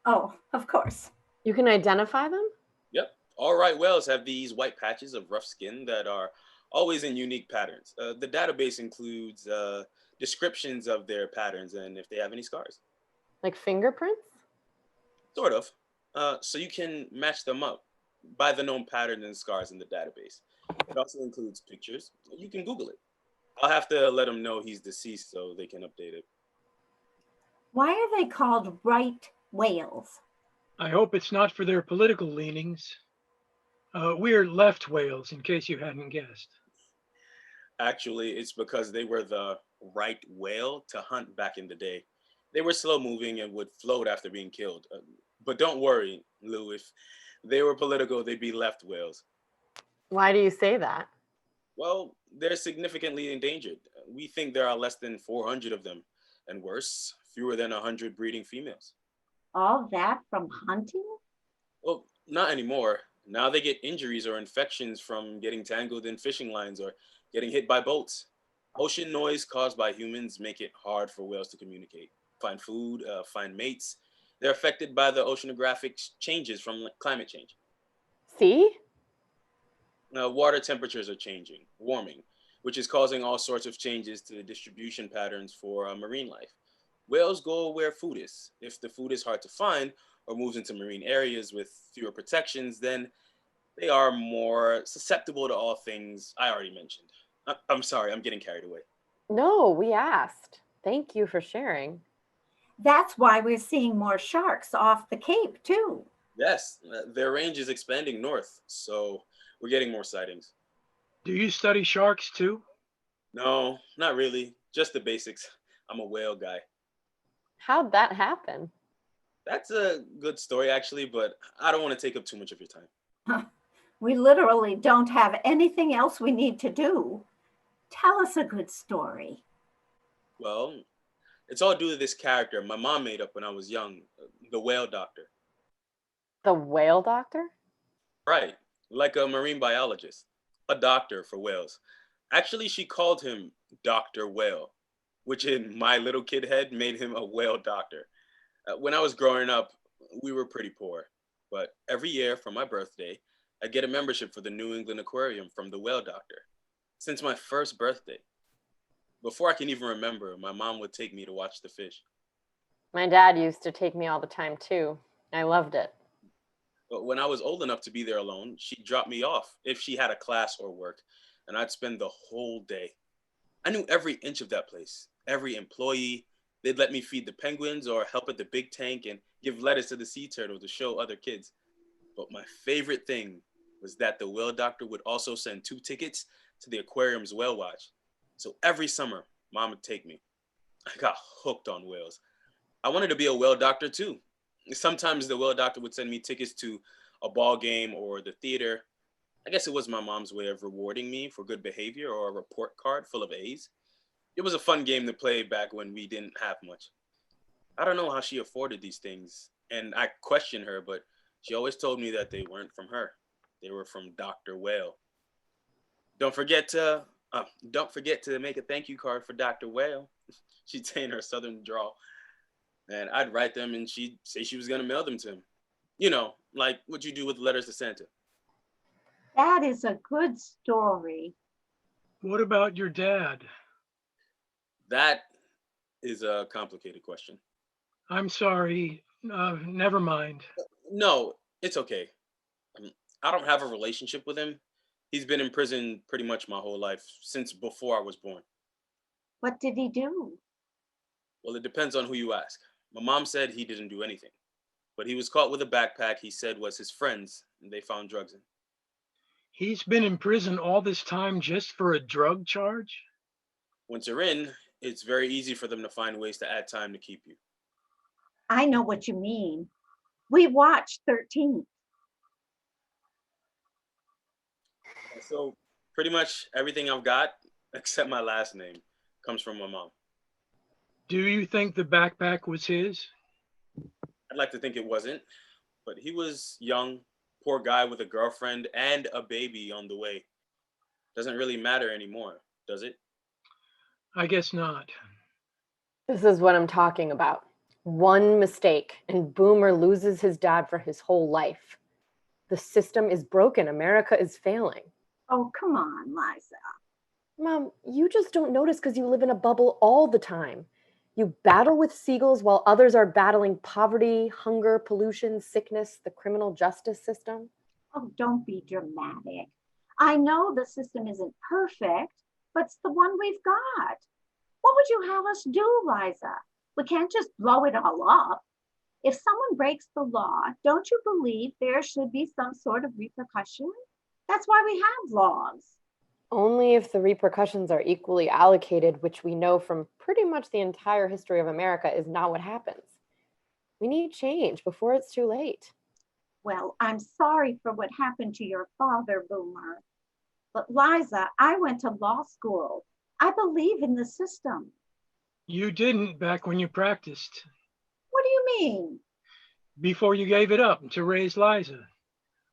Oh, of course. You can identify them? Yep. All right whales have these white patches of rough skin that are always in unique patterns. The database includes descriptions of their patterns and if they have any scars. Like fingerprints? Sort of. So you can match them up by the known patterns and scars in the database. It also includes pictures. You can Google it. I'll have to let them know he's deceased so they can update it. Why are they called right whales? I hope it's not for their political leanings. We're left whales, in case you hadn't guessed. Actually, it's because they were the right whale to hunt back in the day. They were slow moving and would float after being killed. But don't worry, Lou, if they were political, they'd be left whales. Why do you say that? Well, they're significantly endangered. We think there are less than 400 of them, and worse, fewer than 100 breeding females. All that from hunting? Well, not anymore. Now they get injuries or infections from getting tangled in fishing lines or getting hit by boats. Ocean noise caused by humans make it hard for whales to communicate, find food, find mates. They're affected by the oceanographic changes from climate change. See? Water temperatures are changing, warming, which is causing all sorts of changes to the distribution patterns for marine life. Whales go where food is. If the food is hard to find or moves into marine areas with fewer protections, then they are more susceptible to all things I already mentioned. I'm sorry, I'm getting carried away. No, we asked. Thank you for sharing. That's why we're seeing more sharks off the Cape, too. Yes, their range is expanding north, so we're getting more sightings. Do you study sharks too? No, not really, just the basics. I'm a whale guy. How'd that happen? That's a good story, actually, but I don't want to take up too much of your time. We literally don't have anything else we need to do. Tell us a good story. Well, it's all due to this character my mom made up when I was young, the whale doctor. The whale doctor? Right, like a marine biologist, a doctor for whales. Actually, she called him Dr. Whale, which in my little kid head made him a whale doctor. When I was growing up, we were pretty poor, but every year for my birthday, I get a membership for the New England Aquarium from the whale doctor. Since my first birthday, before I can even remember, my mom would take me to watch the fish. My dad used to take me all the time too. I loved it. But when I was old enough to be there alone, she'd drop me off if she had a class or work, and I'd spend the whole day. I knew every inch of that place, every employee. They'd let me feed the penguins or help at the big tank and give lettuce to the sea turtle to show other kids. But my favorite thing was that the whale doctor would also send 2 tickets to the aquarium's whale watch. So every summer, mom would take me. I got hooked on whales. I wanted to be a whale doctor too. Sometimes the whale doctor would send me tickets to a ball game or the theater. I guess it was my mom's way of rewarding me for good behavior or a report card full of A's. It was a fun game to play back when we didn't have much. I don't know how she afforded these things, and I questioned her, but she always told me that they weren't from her. They were from Dr. Whale. Don't forget to don't forget to make a thank you card for Dr. Whale. She'd say in her southern drawl. And I'd write them and she'd say she was gonna mail them to him. You know, like what you do with letters to Santa. That is a good story. What about your dad? That is a complicated question. I'm sorry. Never mind. No, it's okay. Um, I don't have a relationship with him. He's been in prison pretty much my whole life, since before I was born. What did he do? Well, it depends on who you ask. My mom said he didn't do anything, but he was caught with a backpack he said was his friend's, and they found drugs in. He's been in prison all this time just for a drug charge? Once you're in, it's very easy for them to find ways to add time to keep you. I know what you mean. We watched 13. So pretty much everything I've got, except my last name, comes from my mom. Do you think the backpack was his? I'd like to think it wasn't, but he was young, poor guy with a girlfriend and a baby on the way. Doesn't really matter anymore, does it? I guess not. This is what I'm talking about. One mistake, and Boomer loses his dad for his whole life. The system is broken. America is failing. Oh, come on, Liza. Mom, you just don't notice because you live in a bubble all the time. You battle with seagulls while others are battling poverty, hunger, pollution, sickness, the criminal justice system. Oh, don't be dramatic. I know the system isn't perfect, but it's the one we've got. What would you have us do, Liza? We can't just blow it all up. If someone breaks the law, don't you believe there should be some sort of repercussion? That's why we have laws. Only if the repercussions are equally allocated, which we know from pretty much the entire history of America is not what happens. We need change before it's too late. Well, I'm sorry for what happened to your father, Boomer. But Liza, I went to law school. I believe in the system. You didn't back when you practiced, What do you mean? before you gave it up to raise Liza.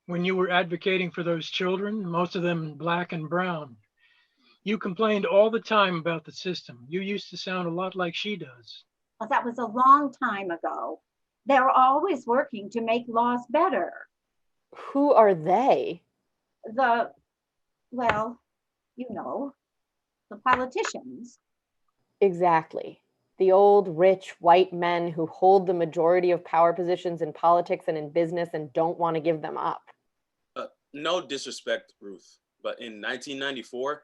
When you were advocating for those children, most of them black and brown. You complained all the time about the system. You used to sound a lot like she does. Well, that was a long time ago. They're always working to make laws better. Who are they? The, well, you know, the politicians. Exactly. The old, rich, white men who hold the majority of power positions in politics and in business and don't want to give them up. No disrespect, Ruth, but in 1994,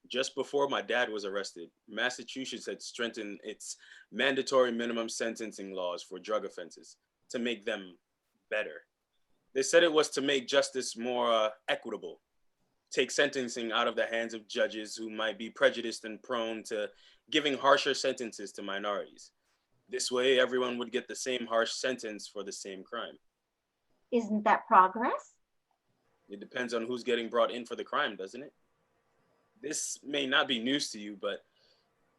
just before my dad was arrested, Massachusetts had strengthened its mandatory minimum sentencing laws for drug offenses to make them better. They said it was to make justice more equitable, take sentencing out of the hands of judges who might be prejudiced and prone to giving harsher sentences to minorities. This way, everyone would get the same harsh sentence for the same crime. Isn't that progress? It depends on who's getting brought in for the crime, doesn't it? This may not be news to you, but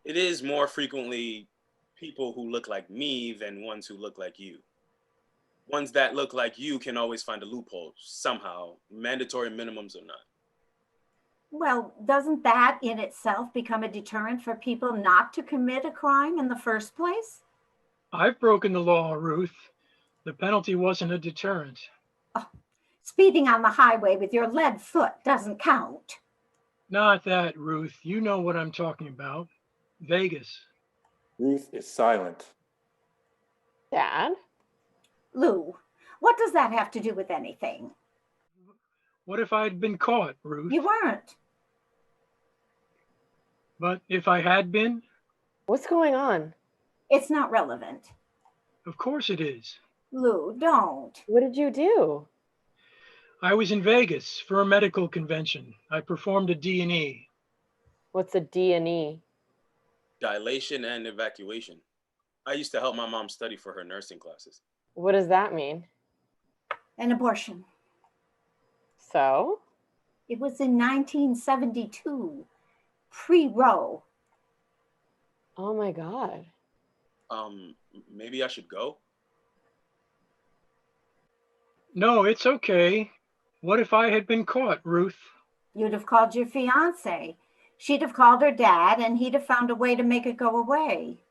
it is more frequently people who look like me than ones who look like you. Ones that look like you can always find a loophole somehow, mandatory minimums or not. Well, doesn't that in itself become a deterrent for people not to commit a crime in the first place? I've broken the law, Ruth. The penalty wasn't a deterrent. Oh, speeding on the highway with your lead foot doesn't count. Not that, Ruth. You know what I'm talking about. Vegas. Ruth is silent. Dad? Lou, what does that have to do with anything? What if I'd been caught, Ruth? You weren't. But if I had been? What's going on? It's not relevant. Of course it is. Lou, don't. What did you do? I was in Vegas for a medical convention. I performed a D&E. What's a D&E? Dilation and evacuation. I used to help my mom study for her nursing classes. What does that mean? An abortion. So? It was in 1972, pre-Roe. Oh my God. Maybe I should go? No, it's okay. What if I had been caught, Ruth? You'd have called your fiance. She'd have called her dad, and he'd have found a way to make it go away.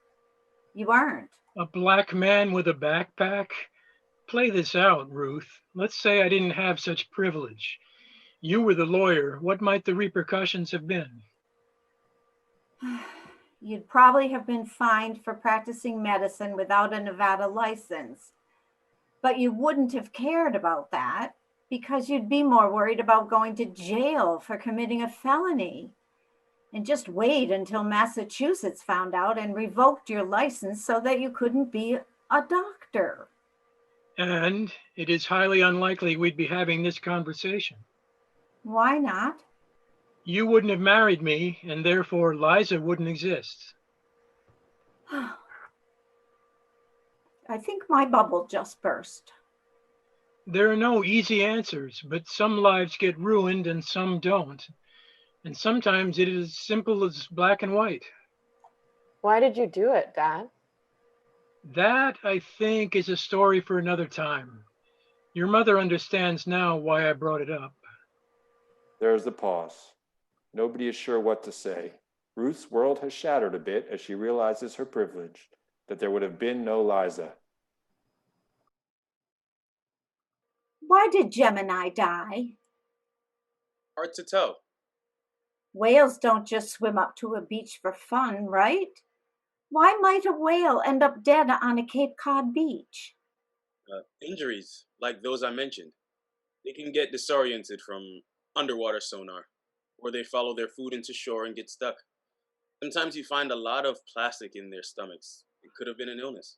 You weren't. A black man with a backpack? Play this out, Ruth. Let's say I didn't have such privilege. You were the lawyer. What might the repercussions have been? You'd probably have been fined for practicing medicine without a Nevada license. But you wouldn't have cared about that because you'd be more worried about going to jail for committing a felony. And just wait until Massachusetts found out and revoked your license so that you couldn't be a doctor. And it is highly unlikely we'd be having this conversation. Why not? You wouldn't have married me, and therefore Liza wouldn't exist. I think my bubble just burst. There are no easy answers, but some lives get ruined and some don't. And sometimes it is as simple as black and white. Why did you do it, Dad? That, I think, is a story for another time. Your mother understands now why I brought it up. There is a pause. Nobody is sure what to say. Ruth's world has shattered a bit as she realizes her privilege, that there would have been no Liza. Why did Gemini die? Hard to tell. Whales don't just swim up to a beach for fun, right? Why might a whale end up dead on a Cape Cod beach? Injuries, like those I mentioned, they can get disoriented from underwater sonar, or they follow their food into shore and get stuck. Sometimes you find a lot of plastic in their stomachs. It could have been an illness.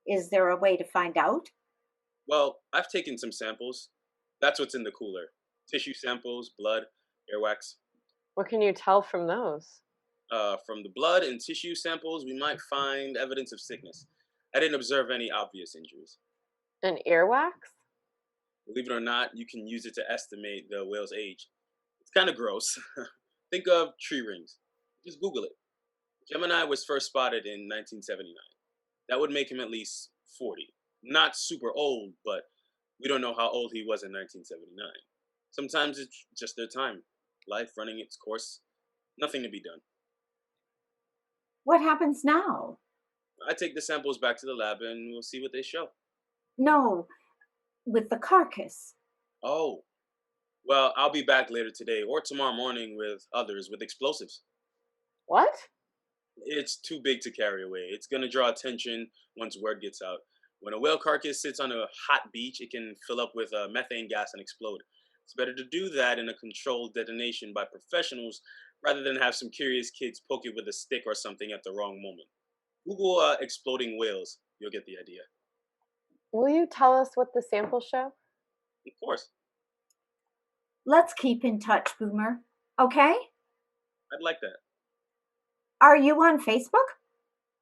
Is there a way to find out? Well, I've taken some samples. That's what's in the cooler. Tissue samples, blood, earwax. What can you tell from those? From the blood and tissue samples, we might find evidence of sickness. I didn't observe any obvious injuries. An earwax? Believe it or not, you can use it to estimate the whale's age. It's kind of gross. Think of tree rings. Just Google it. Gemini was first spotted in 1979. That would make him at least 40. Not super old, but we don't know how old he was in 1979. Sometimes it's just their time. Life running its course. Nothing to be done. What happens now? I take the samples back to the lab and we'll see what they show. No, with the carcass. Oh, well, I'll be back later today or tomorrow morning with others with explosives. What? It's too big to carry away. It's going to draw attention once word gets out. When a whale carcass sits on a hot beach, it can fill up with methane gas and explode. It's better to do that in a controlled detonation by professionals rather than have some curious kids poke it with a stick or something at the wrong moment. Google exploding whales. You'll get the idea. Will you tell us what the samples show? Of course. Let's keep in touch, Boomer. Okay? I'd like that. Are you on Facebook?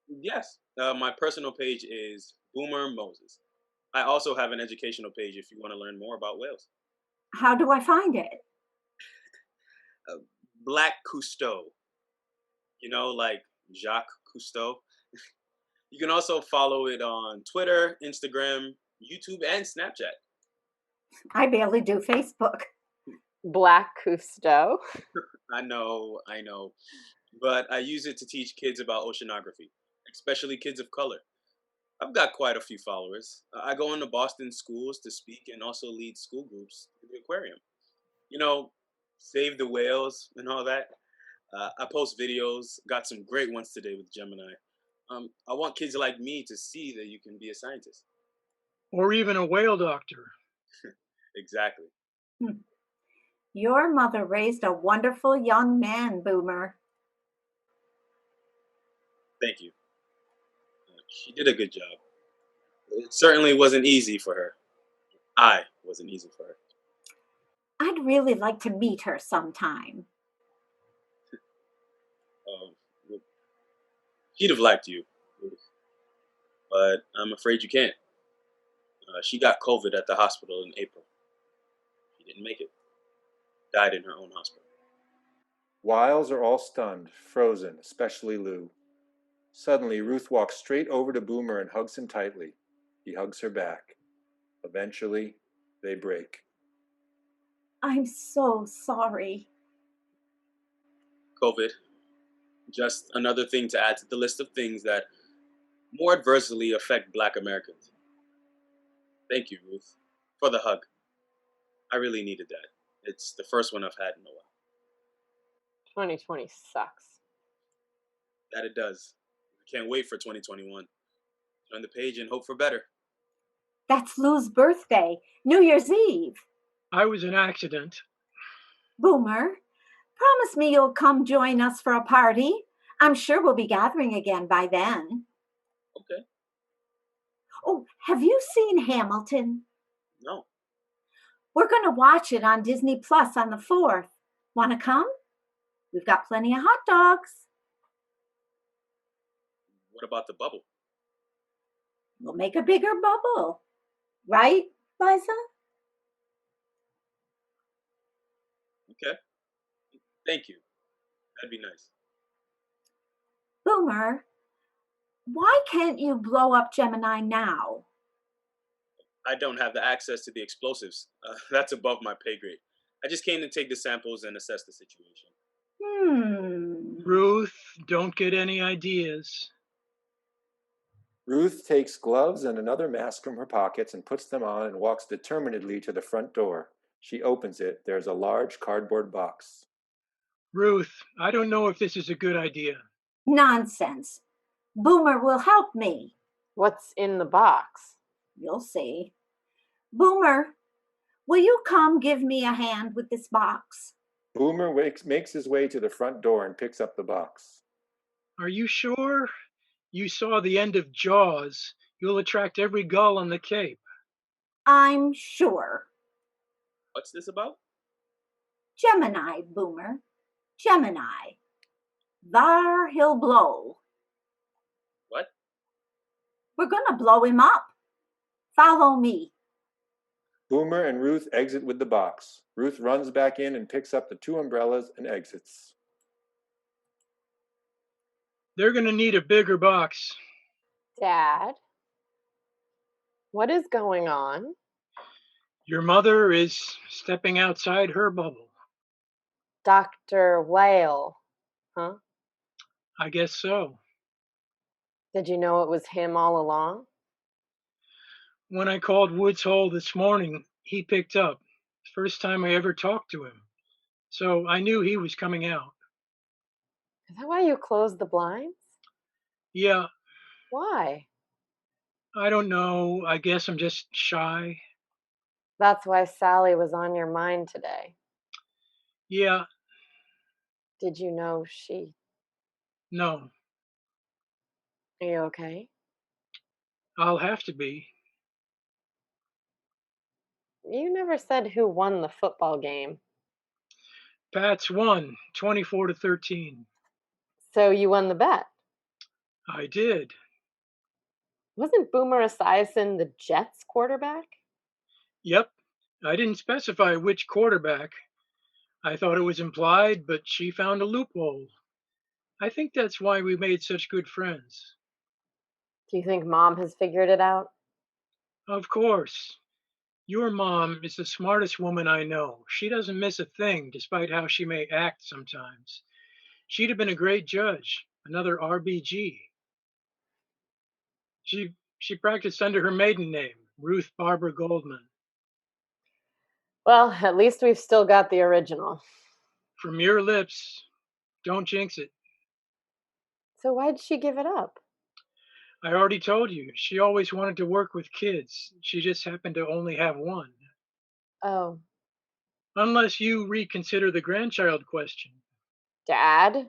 Yes. My personal page is Boomer Moses. I also have an educational page if you want to learn more about whales. How do I find it? Black Cousteau. You know, like Jacques Cousteau. You can also follow it on Twitter, Instagram, YouTube, and Snapchat. I barely do Facebook. Black Cousteau. I know. But I use it to teach kids about oceanography, especially kids of color. I've got quite a few followers. I go into Boston schools to speak and also lead school groups in the aquarium. You know, save the whales and all that. I post videos, got some great ones today with Gemini. I want kids like me to see that you can be a scientist. Or even a whale doctor. Exactly. Your mother raised a wonderful young man, Boomer. Thank you. She did a good job. It certainly wasn't easy for her. I wasn't easy for her. I'd really like to meet her sometime. Well, she'd have liked you, but I'm afraid you can't. She got COVID at the hospital in April. She didn't make it. Died in her own hospital. Wiles are all stunned, frozen, especially Lou. Suddenly, Ruth walks straight over to Boomer and hugs him tightly. He hugs her back. Eventually, they break. I'm so sorry. COVID. Just another thing to add to the list of things that more adversely affect Black Americans. Thank you, Ruth, for the hug. I really needed that. It's the first one I've had in a while. 2020 sucks. That it does. I can't wait for 2021. Turn the page and hope for better. That's Lou's birthday, New Year's Eve. I was an accident. Boomer, promise me you'll come join us for a party. I'm sure we'll be gathering again by then. Okay. Oh, have you seen Hamilton? No. We're going to watch it on Disney Plus on the 4th. Want to come? We've got plenty of hot dogs. What about the bubble? We'll make a bigger bubble. Right, Liza? Okay. Thank you. That'd be nice. Boomer, why can't you blow up Gemini now? I don't have the access to the explosives. That's above my pay grade. I just came to take the samples and assess the situation. Ruth, don't get any ideas. Ruth takes gloves and another mask from her pockets and puts them on and walks determinedly to the front door. She opens it. There's a large cardboard box. Ruth, I don't know if this is a good idea. Nonsense. Boomer will help me. What's in the box? You'll see. Boomer, will you come give me a hand with this box? Boomer makes his way to the front door and picks up the box. Are you sure? You saw the end of Jaws. You'll attract every gull on the Cape. I'm sure. What's this about? Gemini, Boomer. Gemini. Thar he'll blow. What? We're gonna blow him up. Follow me. Boomer and Ruth exit with the box. Ruth runs back in and picks up the 2 umbrellas and exits. They're going to need a bigger box. Dad, what is going on? Your mother is stepping outside her bubble. Dr. Whale, huh? I guess so. Did you know it was him all along? When I called Woods Hole this morning, he picked up. First time I ever talked to him. So I knew he was coming out. Is that why you closed the blinds? Yeah, Why? I don't know. I guess I'm just shy. That's why Sally was on your mind today. Yeah, Did you know she... no, Are you okay? I'll have to be. You never said who won the football game. Pats won 24-13. So you won the bet. I did. Wasn't Boomer Esiason the Jets quarterback? Yep, I didn't specify which quarterback. I thought it was implied, but she found a loophole. I think that's why we made such good friends. Do you think Mom has figured it out? Of course. Your mom is the smartest woman I know. She doesn't miss a thing, despite how she may act sometimes. She'd have been a great judge, another RBG. She practiced under her maiden name, Ruth Barbara Goldman. Well, at least we've still got the original. From your lips, don't jinx it. So why'd she give it up? I already told you, she always wanted to work with kids. She just happened to only have one. Oh, Unless you reconsider the grandchild question. Dad?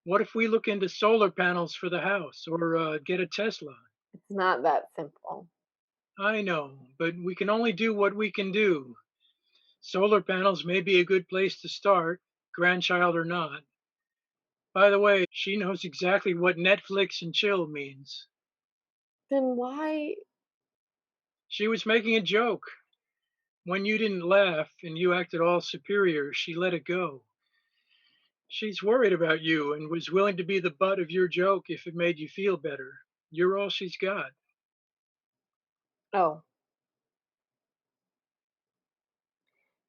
What if we look into solar panels for the house or get a Tesla? It's not that simple. I know, but we can only do what we can do. Solar panels may be a good place to start, grandchild or not. By the way, she knows exactly what Netflix and chill means. Then why? She was making a joke. When you didn't laugh and you acted all superior, she let it go. She's worried about you and was willing to be the butt of your joke if it made you feel better. You're all she's got. Oh.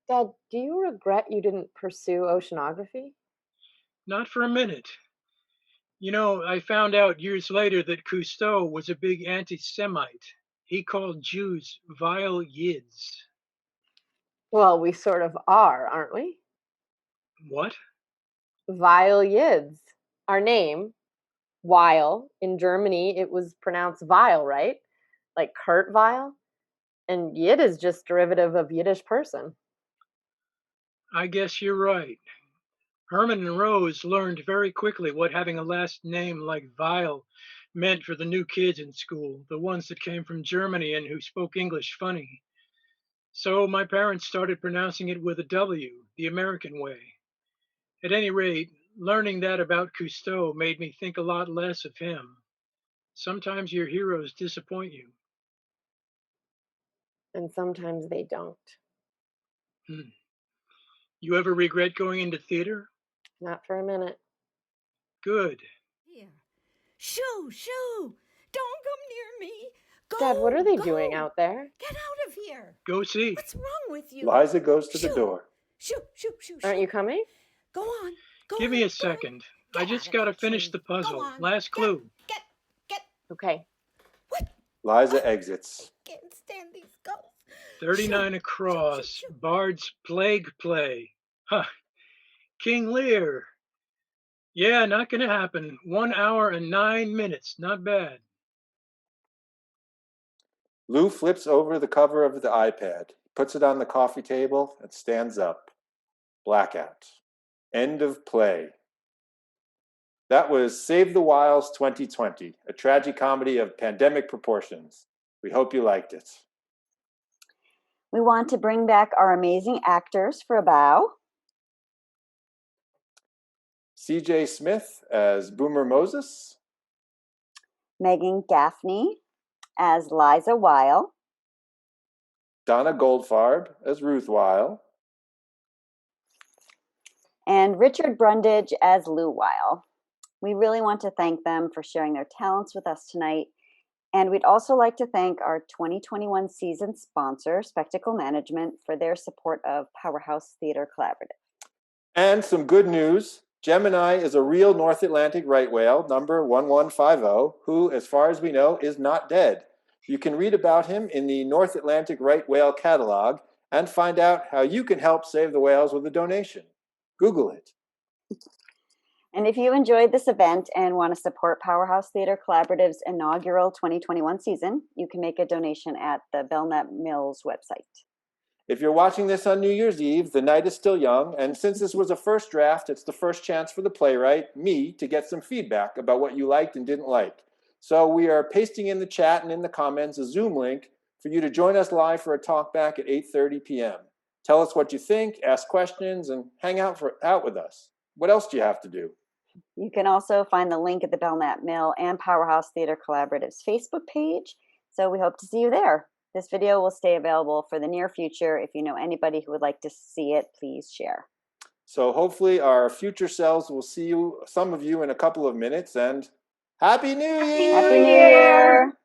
Dad, do you regret you didn't pursue oceanography? Not for a minute. You know, I found out years later that Cousteau was a big anti Semite. He called Jews vile yids. Well, we sort of are, aren't we? What? Vile Yids. Our name, Weil, in Germany, it was pronounced Weil, right? Like Kurt Weil. And Yid is just derivative of Yiddish person. I guess you're right. Herman and Rose learned very quickly what having a last name like Weil meant for the new kids in school, the ones that came from Germany and who spoke English funny. So my parents started pronouncing it with a W, the American way. At any rate, learning that about Cousteau made me think a lot less of him. Sometimes your heroes disappoint you. And sometimes they don't. Hmm. You ever regret going into theater? Not for a minute. Good. Here. Shoo, shoo. Don't come near me. Go, Dad, what are they go. doing out there? Get out of here. Go see. What's wrong with you? Liza goes to the Shoo. door. Shoo, shoo, shoo, Aren't shoo. you coming? Go on. Go Give on, me a go. second. I Get just out of gotta that finish tree. the puzzle. Go on. Last clue. Get. Okay. What? Liza exits. Can't stand these gulls. 39 Shoo, across. shoo, shoo. Bard's Plague Play. Huh. King Lear. Yeah, not gonna happen. 1 hour and 9 minutes. Not bad. Lou flips over the cover of the iPad, puts it on the coffee table, and stands up. Blackout. End of play. That was Save the Wiles 2020, a tragi-comedy of pandemic proportions. We hope you liked it. We want to bring back our amazing actors for a bow. CJ Smith as Boomer Moses. Megan Gaffney as Liza Weil. Donna Goldfarb as Ruth Weil. And Richard Brundage as Lou Weil. We really want to thank them for sharing their talents with us tonight. And we'd also like to thank our 2021 season sponsor, Spectacle Management, for their support of Powerhouse Theater Collaborative. And some good news. Gemini is a real North Atlantic right whale, number 1150, who, as far as we know, is not dead. You can read about him in the North Atlantic Right Whale catalog and find out how you can help save the whales with a donation. Google it. And if you enjoyed this event and want to support Powerhouse Theater Collaborative's inaugural 2021 season, you can make a donation at the Belknap Mills website. If you're watching this on New Year's Eve, the night is still young, and since this was a first draft, it's the first chance for the playwright, me, to get some feedback about what you liked and didn't like. So we are pasting in the chat and in the comments a Zoom link for you to join us live for a talkback at 8:30 p.m. Tell us what you think, ask questions, and hang out with us. What else do you have to do? You can also find the link at the Belknap Mill and Powerhouse Theater Collaborative's Facebook page. So we hope to see you there. This video will stay available for the near future. If you know anybody who would like to see it, please share. So hopefully our future selves will see you, some of you, in a couple of minutes, and Happy New Year! Happy New Year!